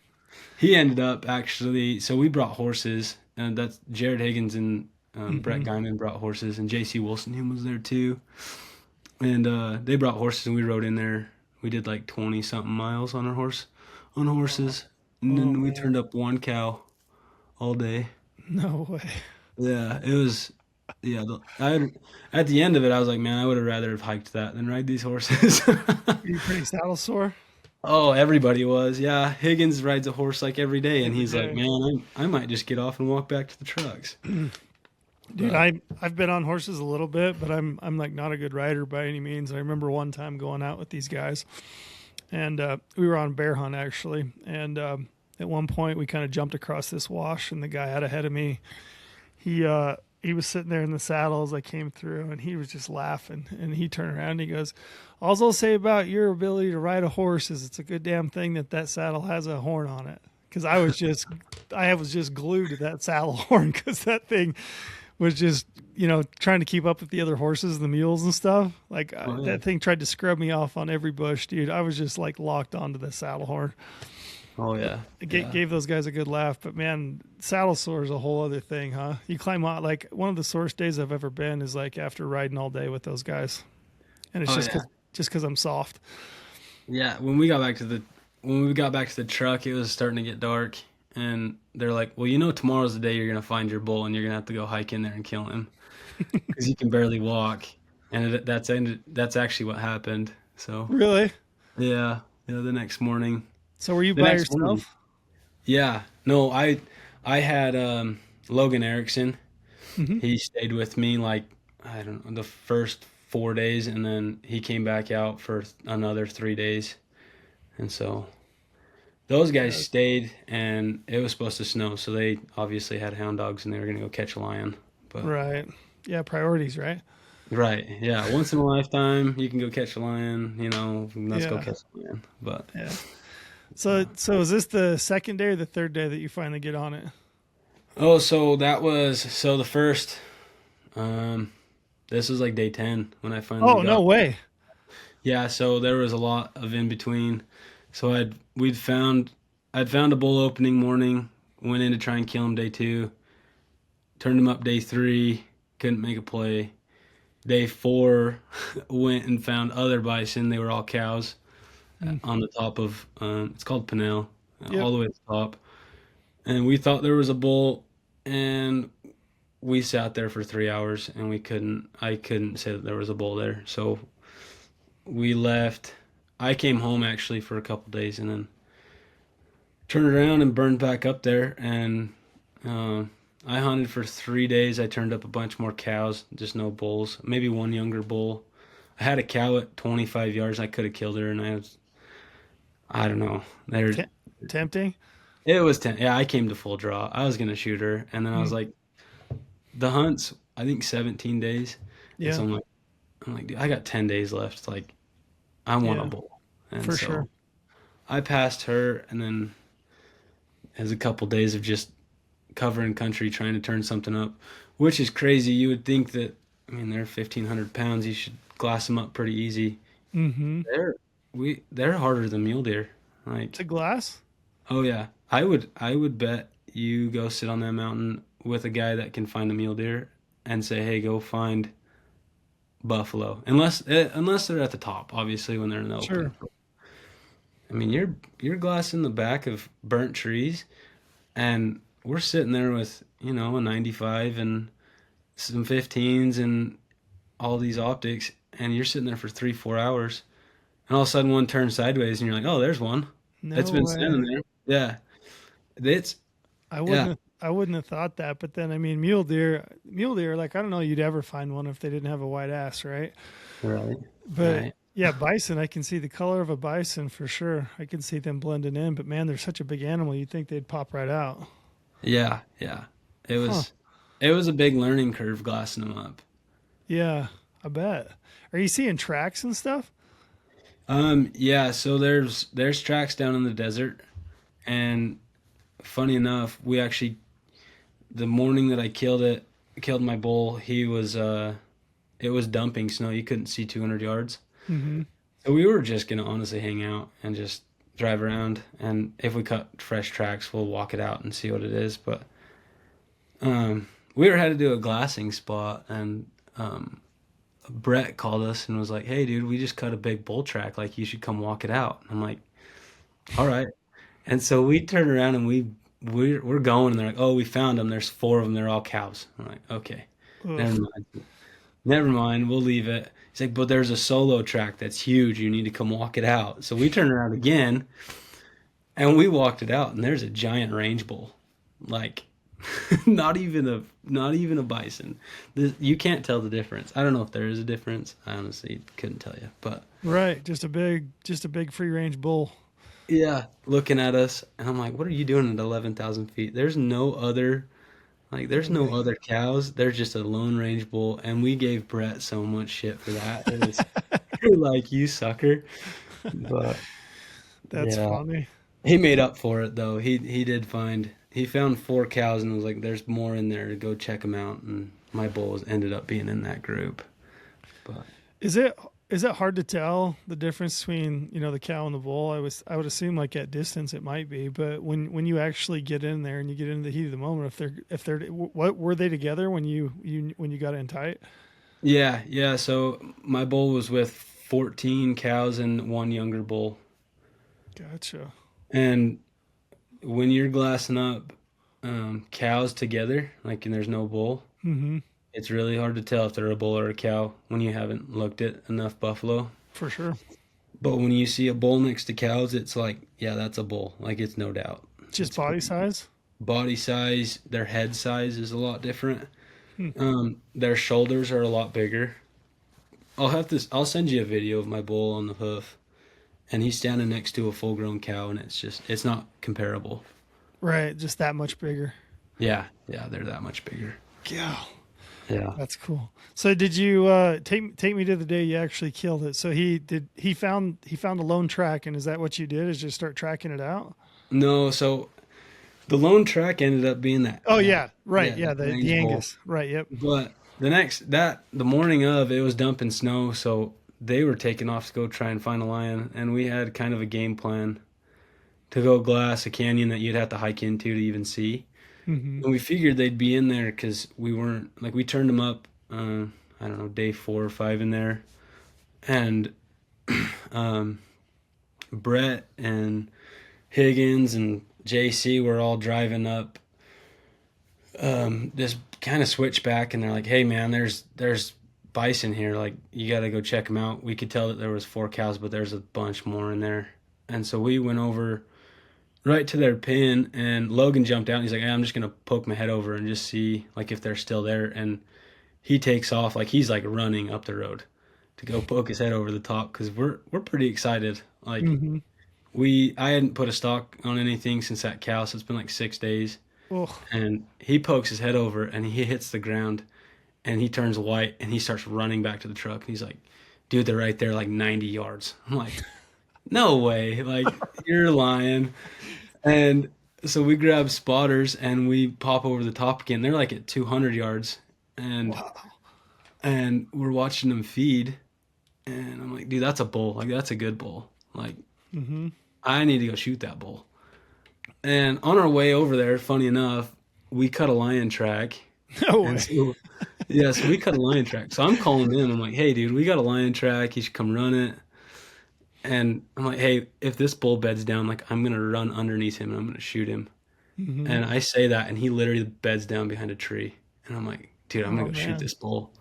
He ended up actually. So we brought horses, and that's Jared Higgins and Brett Mhm. Guyman brought horses, and J.C. Wilson he was there too. And they brought horses, and we rode in there. We did like 20 something miles on horses, and Oh then we man. turned up one cow all day. No way. Yeah, it was. Yeah, at the end of it, I was like, man, I would have rather have hiked that than ride these horses. Are you pretty saddle sore? Oh, everybody was. Yeah, Higgins rides a horse like every day, and Every he's like, day. man, I might just get off and walk back to the trucks. Dude, But I've been on horses a little bit, but I'm like not a good rider by any means. I remember one time going out with these guys, and we were on bear hunt actually, and at one point we kind of jumped across this wash, and the guy out ahead of me, he was sitting there in the saddle as I came through, and he was just laughing, and he turned around and he goes, "All I'll say about your ability to ride a horse is it's a good damn thing that that saddle has a horn on it." Because I was just glued to that saddle horn because that thing was just trying to keep up with the other horses and the mules and stuff. Like oh yeah, that thing tried to scrub me off on every bush, dude. I was just like locked onto the saddle horn. oh yeah, It yeah. gave those guys a good laugh, but man, saddle sore is a whole other thing, huh? You climb out like one of the sorest days I've ever been is like after riding all day with those guys, and it's Oh yeah, just because I'm soft. yeah. When we got back to the truck, it was starting to get dark, and they're like, "Well, tomorrow's the day you're gonna find your bull, and you're gonna have to go hike in there and kill him because he can barely walk." And that's actually what happened. So Really? yeah, yeah. So were you The by next morning, yourself? yeah. No, I had Logan Erickson. Hmm. He stayed with me like I don't know the first 4 days, and then he came back out for another 3 days, and so. Those guys Yeah. stayed, and it was supposed to snow, so they obviously had hound dogs, and they were gonna go catch a lion. But Right. Yeah. Priorities, right? right, yeah, once in a lifetime, you can go catch a lion. Let's go Yeah. catch a lion. But Yeah. So is this the second day or the third day that you finally get on it? oh, so the first. Um, this was like day 10 when I finally Oh, got. no way. Yeah, so there was a lot of in between. So I'd found a bull opening morning, went in to try and kill him day 2, turned him up day 3, couldn't make a play. Day 4, went and found other bison. They were all cows Mm. on the top of it's called Pinnell, Yep. all the way to the top. And we thought there was a bull, and we sat there for 3 hours, and I couldn't say that there was a bull there. So we left. I came home actually for a couple days, and then turned around and burned back up there. And uh, I hunted for 3 days. I turned up a bunch more cows, just no bulls. Maybe one younger bull. I had a cow at 25 yards. I could have killed her, and I don't know. Te- Tempting. It was 10. Yeah, I came to full draw. I was gonna shoot her, and then I was Mm. like, the hunt's I think 17 days, and Yeah. so I'm like, dude, I got 10 days left. Like, I want a Yeah. bull, and For sure. so I passed her, and then it was a couple days of just covering country trying to turn something up, which is crazy. You would think that, I mean, they're 1,500 pounds. You should glass them up pretty easy. Mm-hmm. They're harder than mule deer. Like, To glass. oh yeah, I would bet you go sit on that mountain with a guy that can find a mule deer and say, hey, go find buffalo. Unless they're at the top, obviously when they're in the Sure. open. I mean, you're glassing the back of burnt trees, and we're sitting there with a 95 and some 15s and all these optics, and you're sitting there for 3 4 hours, and all of a sudden one turns sideways, and you're like, oh, there's one. It's No been standing way. there. Yeah, it's I yeah, wouldn't have. I wouldn't have thought that, but then I mean, mule deer. Like I don't know, you'd ever find one if they didn't have a white ass, right? right, But right. yeah, bison. I can see the color of a bison for sure. I can see them blending in. But man, they're such a big animal. You'd think they'd pop right out. Yeah, yeah. It Huh? was it was a big learning curve glassing them up. Yeah, I bet. Are you seeing tracks and stuff? Yeah, so there's tracks down in the desert, and funny enough, we actually the morning that killed my bull, it was dumping snow. You couldn't see 200 yards. Mm-hmm. So we were just gonna honestly hang out and just drive around, and if we cut fresh tracks, we'll walk it out and see what it is. But we were had to do a glassing spot, and Brett called us and was like, "Hey, dude, we just cut a big bull track. Like, you should come walk it out." I'm like, "All right." And so we turned around and we're going, and they're like, "Oh, we found them. There's 4 of them. They're all cows." I'm like, "Okay, never Ugh. mind. Never mind. We'll leave it." He's like, "But there's a solo track that's huge. You need to come walk it out." So we turned around again and we walked it out, and there's a giant range bull, like Not even a bison. You can't tell the difference. I don't know if there is a difference. I honestly couldn't tell you. But Right. Just a big free range bull. yeah, looking at us, and I'm like, what are you doing at 11,000 feet? There's No no way. other cows. There's just a lone range bull, and we gave Brett so much shit for that. It was like, you sucker. But That's yeah, funny. he made up for it though. He found 4 cows and was like, "There's more in there. To go check them out." And my bulls ended up being in that group. But Is it is it hard to tell the difference between the cow and the bull? I would assume like at distance it might be, but when you actually get in there and you get into the heat of the moment, if they're what were they together when you got in tight? yeah, yeah. So my bull was with 14 cows and one younger bull. Gotcha. And when you're glassing up cows together, like and there's no bull, Mm-hmm. it's really hard to tell if they're a bull or a cow when you haven't looked at enough buffalo. For sure. But when you see a bull next to cows, it's like, yeah, that's a bull. Like it's no doubt. Just It's body pretty size. body size, their head size is a lot different. Hmm. Their shoulders are a lot bigger. I'll send you a video of my bull on the hoof, and he's standing next to a full grown cow, and it's not comparable. Right. Just that much bigger. Yeah, yeah, they're that much bigger. Yeah. Yeah. That's cool. So did you take me to the day you actually killed it? So he found a lone track, and is that what you did? Is just start tracking it out? No, so the lone track ended up being Oh that yeah, right. yeah, Yeah, that the range bull. Angus. Right. Yep. But the morning of it was dumping snow, so they were taking off to go try and find a lion, and we had kind of a game plan to go glass a canyon that you'd have to hike into to even see. Mm-hmm. And we figured they'd be in there because we weren't like we turned them up. I don't know, day 4 or 5 in there, and um, Brett and Higgins and JC were all driving up this kind of switchback, and they're like, "Hey man, there's bison here. Like you got to go check them out." We could tell that there was 4 cows, but there's a bunch more in there, and so we went over right to their pen, and Logan jumped out and he's like, hey, I'm just gonna poke my head over and just see like if they're still there. And he takes off like he's like running up the road to go poke his head over the top because we're pretty excited. Like Mm-hmm. I hadn't put a stock on anything since that cow, so it's been like 6 days. Oh, And he pokes his head over and he hits the ground and he turns white and he starts running back to the truck and he's like, dude, they're right there like 90 yards. I'm like, no way, like you're lying. And so we grab spotters and we pop over the top again. They're like at 200 yards, and wow. we're watching them feed. And I'm like, dude, that's a bull. Like that's a good bull. Like Mm-hmm. I need to go shoot that bull. And on our way over there, funny enough, we cut a lion track. No And way. so yeah, so we cut a lion track. So I'm calling in. I'm like, hey, dude, we got a lion track. You should come run it. And I'm like, hey, if this bull beds down, like I'm gonna run underneath him and I'm gonna shoot him. Mm-hmm. And I say that, and he literally beds down behind a tree. And I'm like, dude, I'm gonna Oh go shoot man. this bull.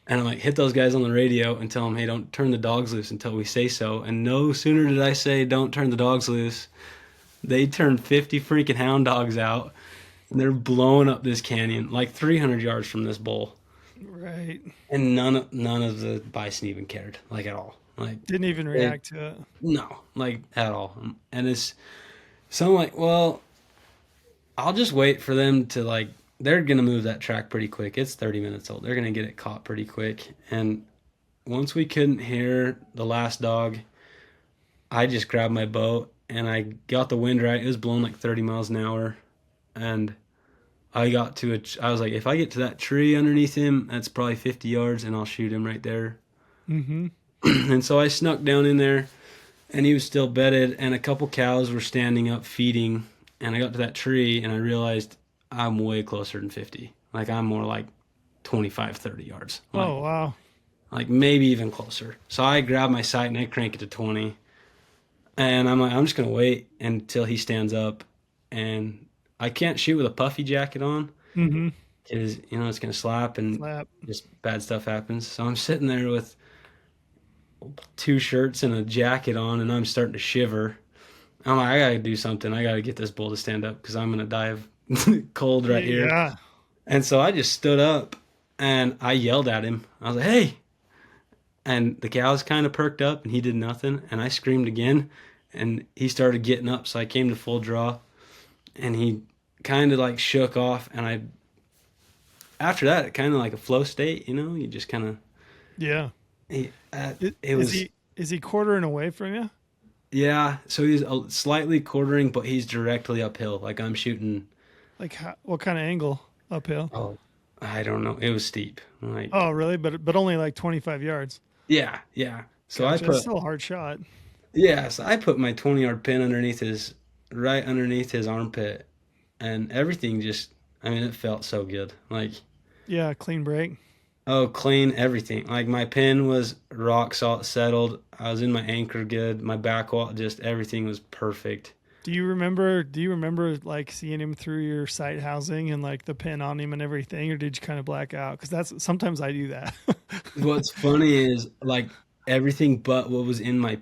And I'm like, hit those guys on the radio and tell them, hey, don't turn the dogs loose until we say so. And no sooner did I say, don't turn the dogs loose, they turned 50 freaking hound dogs out, and they're blowing up this canyon, like 300 yards from this bull. Right. And none of the bison even cared, like at all. Like, Didn't even it, react to it. no, like at all. And so I'm like, well, I'll just wait for them to like they're gonna move that track pretty quick. It's 30 minutes old. They're gonna get it caught pretty quick. And once we couldn't hear the last dog, I just grabbed my bow and I got the wind right. It was blowing like 30 miles an hour. And I was like, if I get to that tree underneath him, that's probably 50 yards and I'll shoot him right there. Mm-hmm. And so I snuck down in there and he was still bedded and a couple cows were standing up feeding. And I got to that tree and I realized I'm way closer than 50. Like I'm more like 25, 30 yards. Oh wow. Like maybe even closer. So I grab my sight and I crank it to 20. And I'm like, I'm just going to wait until he stands up. And I can't shoot with a puffy jacket on Mm-hmm. because, it's going to slap and Slap. just bad stuff happens. So I'm sitting there with 2 shirts and a jacket on and I'm starting to shiver. I'm like, I got to do something. I got to get this bull to stand up because I'm going to die of cold right here. Yeah. And so I just stood up and I yelled at him. I was like, "Hey!" And the cows kind of perked up and he did nothing. And I screamed again and he started getting up. So I came to full draw and he kind of like shook off. And after that, kind of like a flow state, you just kind of, Yeah. it Is was, he quartering away from you? yeah. So he's slightly quartering, but he's directly uphill. Like I'm shooting, Like what kind of angle uphill? oh, I don't know. It was steep. Like, Oh, really? But only like 25 yards. yeah, yeah. So Gotcha. That's still a hard shot. I put my 20-yard pin right underneath his armpit, and everything just, I mean, it felt so good. Like, Yeah, clean break. oh, clean everything. Like my pin was rock salt settled. I was in my anchor good. My back wall, just everything was perfect. Do you remember like seeing him through your sight housing and like the pin on him and everything, or did you kind of black out? Because that's sometimes I do that. What's funny is like everything but what was in my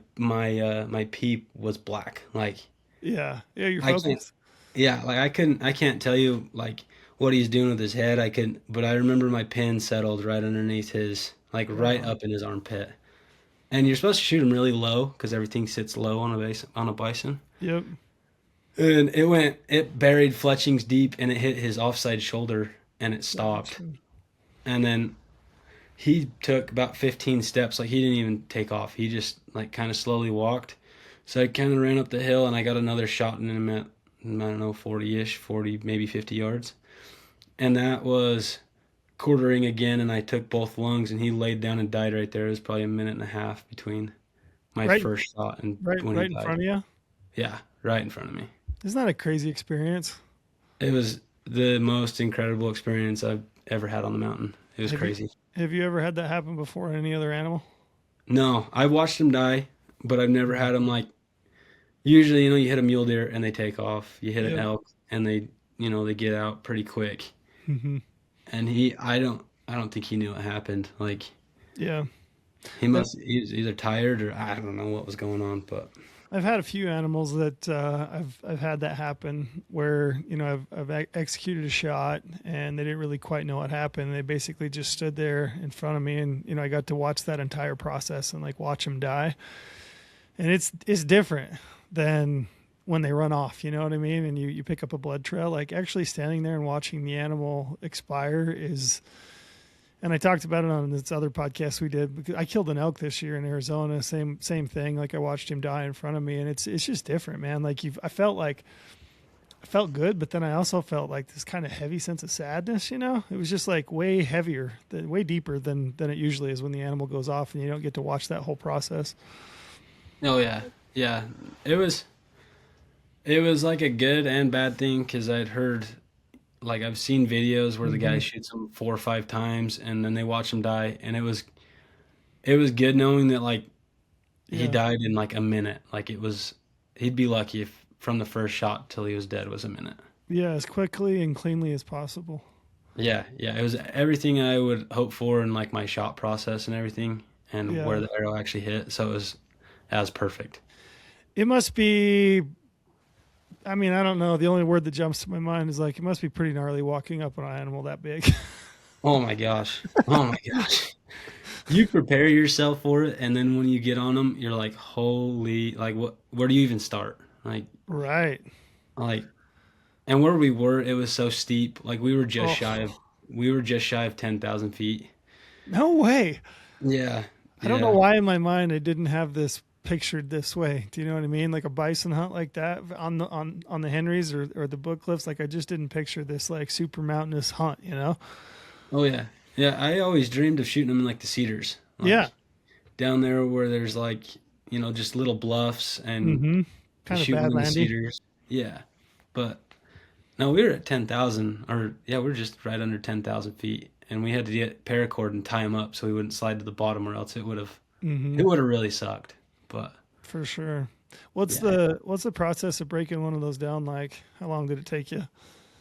peep was black. Like Yeah. Yeah, you're I can't, focused. yeah, like I can't tell you like what he's doing with his head. I could, but I remember my pin settled right underneath like Right right on. up in his armpit. And you're supposed to shoot him really low because everything sits low on a bison. Yep. And it buried fletchings deep and it hit his offside shoulder and it stopped. Gotcha. And then he took about 15 steps, like he didn't even take off. He just like kind of slowly walked. So I kind of ran up the hill and I got another shot in him at, I don't know, 40-ish, 40, maybe 50 yards. And that was quartering again and I took both lungs and he laid down and died right there. It was probably a minute and a half between my Right, first shot and right, when he right in died. front of you. Yeah, right in front of me. Isn't that a crazy experience? It was the most incredible experience I've ever had on the mountain. It was Have you crazy. have you ever had that happen before on any other animal? No, I watched him die, but I've never had him like usually, you hit a mule deer and they take off. You hit an Yep. elk and they get out pretty quick. Hmm. And I don't think he knew what happened. Like Yeah. That he was either tired or I don't know what was going on, but I've had a few animals that I've had that happen where I've executed a shot and they didn't really quite know what happened. They basically just stood there in front of me, and I got to watch that entire process and like watch them die. And it's different than when they run off. You know what I mean? And you pick up a blood trail. Like actually standing there and watching the animal expire is. And I talked about it on this other podcast we did because I killed an elk this year in Arizona. Same thing. Like I watched him die in front of me, and it's just different, man. Like I felt good, but then I also felt like this kind of heavy sense of sadness. It was just like way heavier, way deeper than it usually is when the animal goes off, and you don't get to watch that whole process. oh yeah. Yeah. It was it was like a good and bad thing because I'd heard like I've seen videos where the guy Hmm. shoots him 4 or 5 times and then they watch him die and it was good knowing that like he Yeah, died in like a minute. Like he'd be lucky if from the first shot till he was dead was a minute. yeah, as quickly and cleanly as possible. Yeah, yeah, it was everything I would hope for in like my shot process and everything and where Yeah, the arrow actually hit. So it was as perfect. it must be. I mean, I don't know. The only word that jumps to my mind is like it must be pretty gnarly walking up on an animal that big. Oh my gosh. Oh my gosh. You prepare yourself for it and then when you get on them, you're like, "Holy, like what where do you even start?" Right. Like and where we were, it was so steep. Like Oh, we were just shy of 10,000 feet. no way. Yeah. I don't know Yeah. why in my mind I didn't have this pictured this way. Do you know what I mean? Like a bison hunt like that on the Henrys or the Book Cliffs. Like I just didn't picture this like super mountainous hunt. Oh yeah. Yeah, I always dreamed of shooting them in like the cedars. Yeah. Like down there where there's like, just little bluffs and Mm-hmm. you Kind of shoot them bad in the landy. cedars. Yeah. But no, we were at 10,000 or yeah, we are just right under 10,000 feet and we had to get paracord and tie them up so we wouldn't slide to the bottom or else Mm-hmm. it would have really sucked. But For sure. What's yeah. the process of breaking one of those down like? How long did it take you?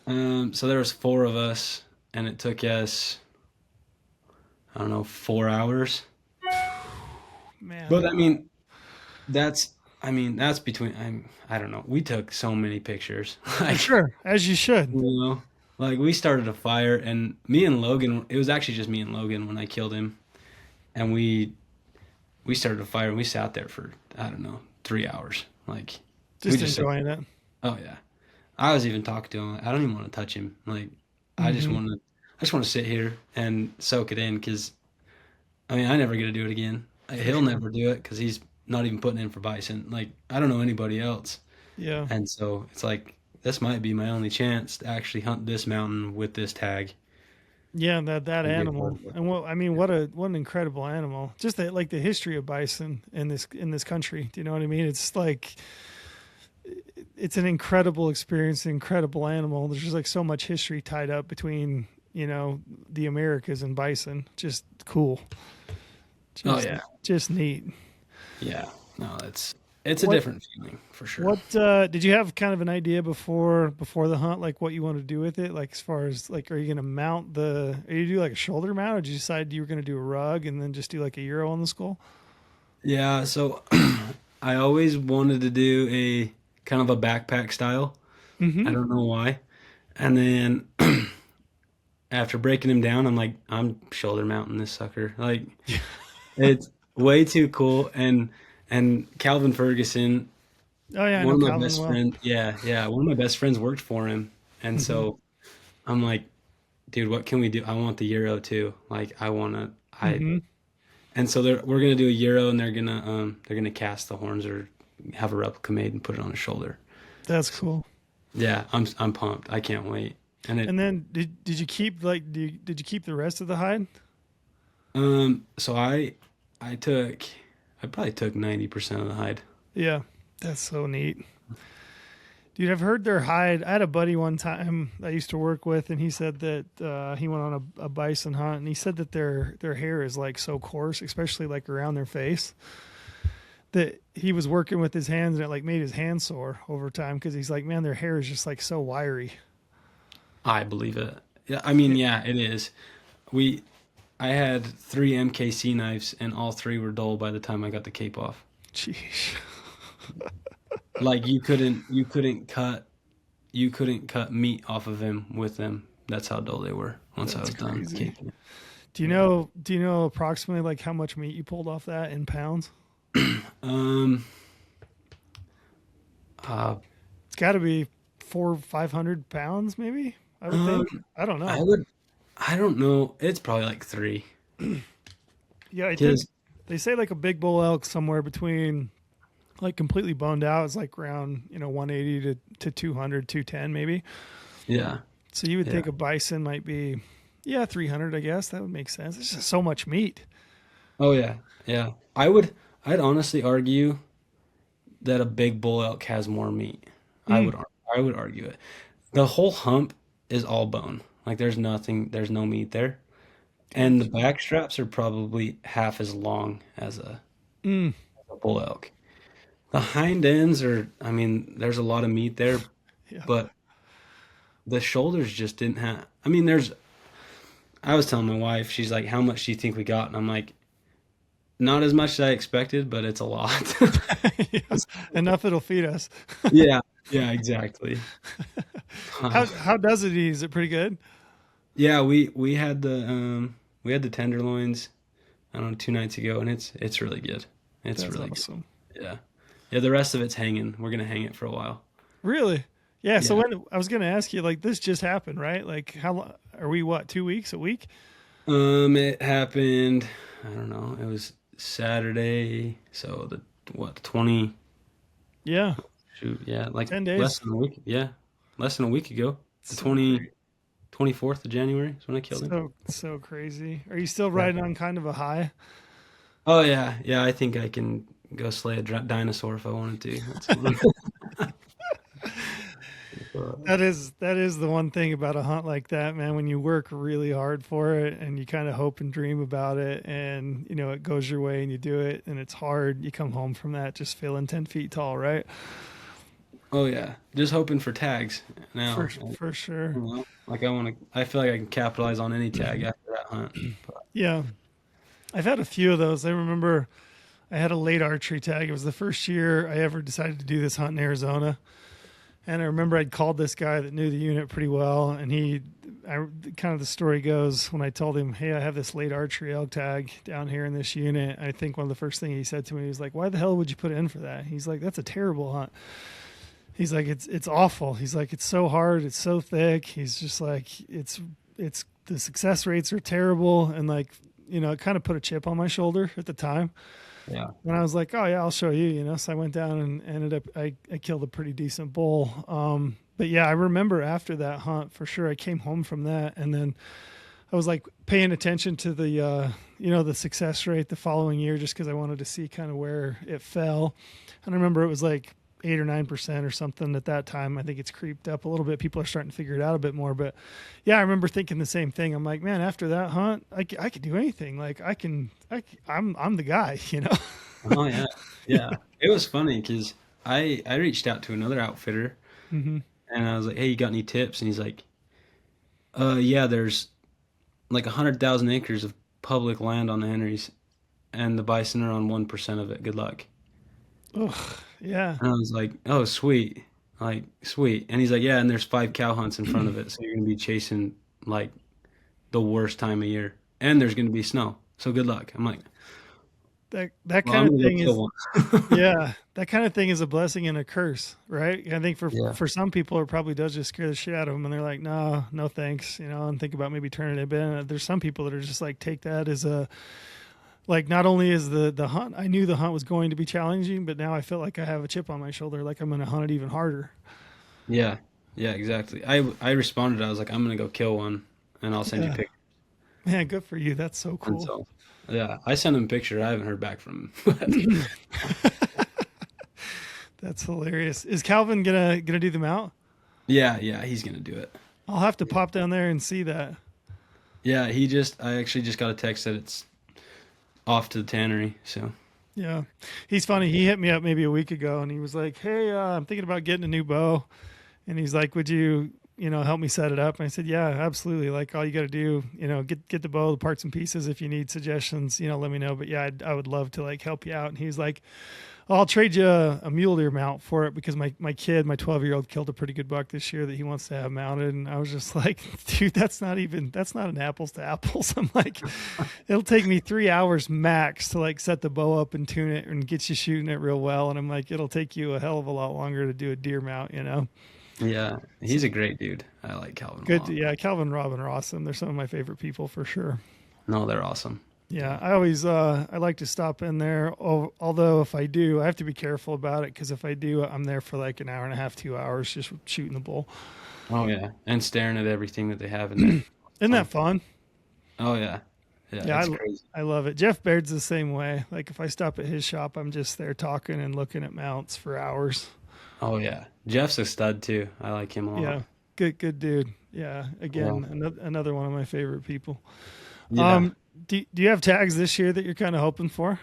So there was four of us and it took us, I don't know, 4 hours. Man. But I mean, that's I mean, that's between, I don't know. We took so many pictures. For Like, sure, as you should. you know, like we started a fire and me and Logan, it was actually just me and Logan when I killed him. And we started a fire and we sat there for, I don't know, 3 hours. Like, we Just just sat enjoying there. it. Oh yeah. I was even talking to him. I don't even want to touch him. Like, I just Hmm. want to, I just want to sit here and soak it in because, I mean, I never get to do it again. For He'll sure. never do it because he's not even putting in for Bison. Like, I don't know anybody else. Yeah. And so it's like, this might be my only chance to actually hunt this mountain with this tag Yeah, that and get animal, close with and it. what I mean, what an incredible animal! Just the, like the history of bison in this country. Do you know what I mean? It's like it's an incredible experience, an incredible animal. There's just like so much history tied up between the Americas and bison. Just cool, Oh just yeah. just neat. Yeah. No, it's a What different feeling for sure. what did you have kind of an idea before the hunt, like what you want to do with it? Like as far as like, are you going to mount are you do like a shoulder mount, or did you decide you were going to do a rug and then just do like a euro on the skull? Yeah, so I always wanted to do a kind of a backpack style. I Mm-hmm. don't know why. And then after breaking him down, I'm like, I'm shoulder mounting this sucker. Like it's way too cool. And Calvin Ferguson, Oh yeah, I one know of my Calvin best well. friends, yeah, yeah, one of my best friends worked for him. And Mm-hmm. so I'm like, dude, what can we do? I want the Euro too. Like I want to I Mm-hmm. and so we're gonna do a Euro and they're gonna cast the horns or have a replica made and put it on his shoulder. That's So cool. yeah, I'm pumped. I can't wait. And it And then did you keep like did you keep the rest of the hide? so I took I probably took 90% of the hide. Yeah, that's so neat. Dude, I've heard their hide. I had a buddy one time I used to work with, and he said that he went on a bison hunt, and he said that their hair is like so coarse, especially like around their face, that he was working with his hands, and it like made his hands sore over time because he's like, man, their hair is just like so wiry. I believe it. Yeah, I mean, Yeah. yeah, it is. We I had three MKC knives and all three were dull by the time I got the cape off. Jeez, Like you couldn't cut meat off of him with them. That's how dull they were once I that's was done crazy. caping it. Yeah. Do you know approximately like how much meat you pulled off that in pounds? Um uh It's got to be 500 pounds, maybe. I would um think. I don't I know. would I don't know. It's probably like three. Yeah, I think Because they say like a big bull elk somewhere between like completely boned out is like around 180 to 200, 210 maybe. yeah, So you would yeah. think a bison might be, yeah, 300. I guess that would make sense. It's just so much meat. Oh yeah, yeah. I'd honestly argue that a big bull elk has more meat. Mm, I would argue it. The whole hump is all bone. Like there's no meat there. And the gotcha. back straps are probably half as long as Mm, a bull elk. The hind ends are, I mean, there's a lot of meat there, yeah. but the shoulders just didn't have. I was telling my wife, she's like, "How much do you think we got?" And I'm like, "Not as much as I expected, but it's a lot." Yeah. Enough it'll feed us. Yeah, yeah, exactly. How does it eat? Is it pretty good? Yeah, we had the tenderloins, I don't know, 2 nights ago, and it's really good. It's That's really good. awesome. Yeah. Yeah, the rest of it's hanging. We're gonna hang it for a while. Really? Yeah. So Yeah. when I was going to ask you, like this just happened, right? Like are we what, 2 weeks, a week? It happened, I don't know, it was Saturday, so the what, 20, Yeah. shoot, yeah, like 10 days. less than a week, yeah, less than a week ago. The So great. 24th of January is when I killed him. So crazy. Are you still Yeah. riding on kind of a high? Oh yeah, yeah, I think I can go slay a dinosaur if I wanted to. That's fun. That is the one thing about a hunt like that, man. When you work really hard for it and you kind of hope and dream about it, and it goes your way and you do it, and it's hard. You come home from that just feeling 10 feet tall, right? Oh yeah, just hoping for tags For now. for sure. You know, like I feel like I can capitalize on any tag after that hunt. But Yeah, I've had a few of those. I remember I had a late archery tag. It was the first year I ever decided to do this hunt in Arizona. And I remember I'd called this guy that knew the unit pretty well, and kind of the story goes, when I told him, hey, I have this late archery elk tag down here in this unit, I think one of the first things he said to me, he was like, why the hell would you put it in for that? He's like, that's a terrible hunt. He's like, it's awful. He's like, it's so hard, it's so thick. He's just like, it's the success rates are terrible, and like, it kind of put a chip on my shoulder at the time. Yeah. And I was like, oh yeah, I'll show you, So I went down and ended up, I killed a pretty decent bull. But yeah, I remember after that hunt for sure, I came home from that, and then I was like paying attention to the, the success rate the following year, just cause I wanted to see kind of where it fell. And I remember it was like 8 or 9% or something at that time. I think it's creeped up a little bit. People are starting to figure it out a bit more, but yeah, I remember thinking the same thing. I'm like, man, after that hunt, I could do anything. Like I'm the guy, Oh yeah. Yeah. It was funny because I reached out to another outfitter Mm-hmm. and I was like, hey, you got any tips? And he's like, yeah, there's like 100,000 acres of public land on the Henrys, and the bison are on 1% of it. Good luck. Oh, yeah. And I was like, oh, sweet. Like, sweet. And he's like, yeah, and there's 5 cow hunts in front of it. So you're going to be chasing like the worst time of year. And there's going to be snow. So good luck. I'm like, That well, I'm kind of gonna thing go is, kill one. yeah, that kind of thing is a blessing and a curse, right? I think Yeah. for some people, it probably does just scare the shit out of them, and they're like, no thanks, and think about maybe turning it in. There's some people that are just like, take that as a, like, not only is the hunt, I knew the hunt was going to be challenging, but now I feel like I have a chip on my shoulder, like I'm going to hunt it even harder. Yeah. Yeah, exactly. I responded. I was like, I'm going to go kill one and I'll send you Yeah, pictures. man, good for you. That's so And cool. so, yeah, I sent him a picture. I haven't heard back from him. That's hilarious. Is Calvin gonna do the mount? Yeah, yeah, he's going to do it. I'll have to pop down there and see that. Yeah, I actually just got a text that it's off to the tannery. So, Yeah, he's funny. He hit me up maybe a week ago, and he was like, "Hey, I'm thinking about getting a new bow," and he's like, "Would you, help me set it up?" And I said, "Yeah, absolutely. Like, all you got to do, get the bow, the parts and pieces. If you need suggestions, let me know. But yeah, I would love to like help you out." And he's like, "I'll trade you a mule deer mount for it because my 12-year-old killed a pretty good buck this year that he wants to have mounted." And I was just like, "Dude, that's not an apples to apples." I'm like, "It'll take me 3 hours max to like set the bow up and tune it and get you shooting it real well." And I'm like, "It'll take you a hell of a lot longer to do a deer mount, yeah, he's a great dude. I like Calvin a Good. lot. Yeah, Calvin, Rob, and are awesome. They're some of my favorite people for sure. No, they're awesome. Yeah, I always I like to stop in there. Although if I do, I have to be careful about it because if I do, I'm there for like an hour and a half, 2 hours just shooting the bull. Oh yeah, and staring at everything that they have in there. Isn't that fun? Oh yeah, yeah, Yeah, it's crazy. I love it. Jeff Baird's the same way. Like if I stop at his shop, I'm just there talking and looking at mounts for hours. Oh yeah, Jeff's a stud too. I like him a lot. Yeah, good dude. Yeah, again, another one of my favorite people. Yeah. Do you have tags this year that you're kind of hoping for?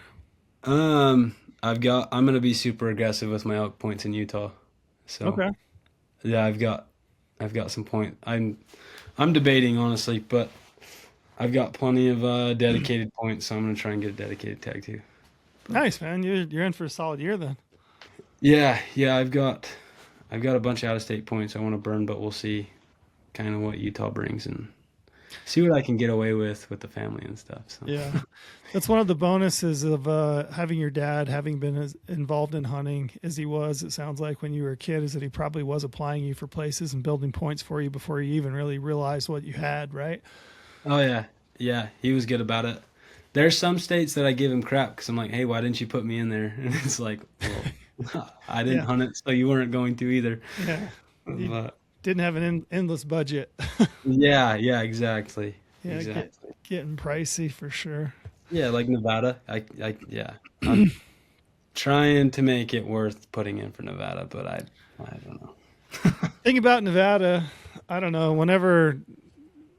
I'm gonna be super aggressive with my elk points in Utah. So Okay. yeah, I've got some point. I'm debating honestly, but I've got plenty of dedicated points, so I'm gonna try and get a dedicated tag too. Nice, man. You're in for a solid year then. Yeah, I've got a bunch of out of state points I want to burn, but we'll see kind of what Utah brings and see what I can get away with the family and stuff. So. Yeah, that's one of the bonuses of having your dad having been as involved in hunting as he was. It sounds like when you were a kid, is that he probably was applying you for places and building points for you before you even really realized what you had, right? Oh yeah, he was good about it. There's some states that I give him crap because I'm like, hey, why didn't you put me in there? And it's like, well, I didn't Yeah. hunt it, so you weren't going to either. Yeah, you But didn't have an endless budget. yeah, exactly, Yeah, exactly. getting pricey for sure. Yeah, like Nevada. I'm trying to make it worth putting in for Nevada, but I don't know. Thing about Nevada, I don't know. Whenever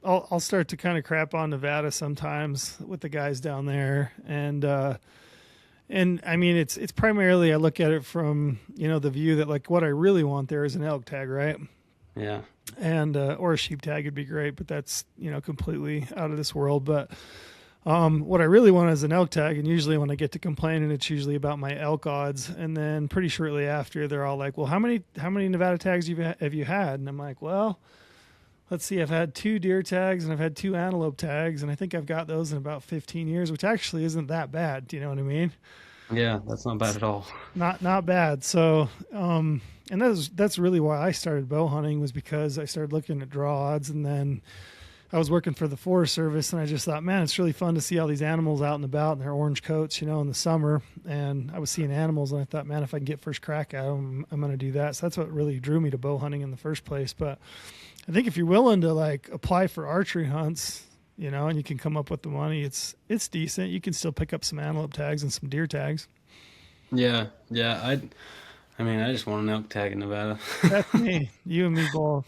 I'll start to kind of crap on Nevada sometimes with the guys down there, and I mean it's primarily I look at it from the view that like what I really want there is an elk tag, right? Yeah, And or a sheep tag would be great, but that's completely out of this world. But What I really want is an elk tag, and usually when I get to complaining, it's usually about my elk odds. And then pretty shortly after, they're all like, "Well, how many Nevada tags have you had?" And I'm like, "Well, let's see. I've had 2 deer tags and I've had 2 antelope tags, and I think I've got those in about 15 years, which actually isn't that bad. Do you know what I mean? Yeah, that's not bad at all. Not bad. So, and that's really why I started bow hunting, was because I started looking at draw odds, and then I was working for the Forest Service, and I just thought, man, it's really fun to see all these animals out and about in their orange coats, in the summer. And I was seeing animals, and I thought, man, if I can get first crack at them, I'm going to do that. So that's what really drew me to bow hunting in the first place. But I think if you're willing to like apply for archery hunts, and you can come up with the money, it's decent. You can still pick up some antelope tags and some deer tags. Yeah, yeah. I mean, I just want an elk tag in Nevada. That's me. You and me both.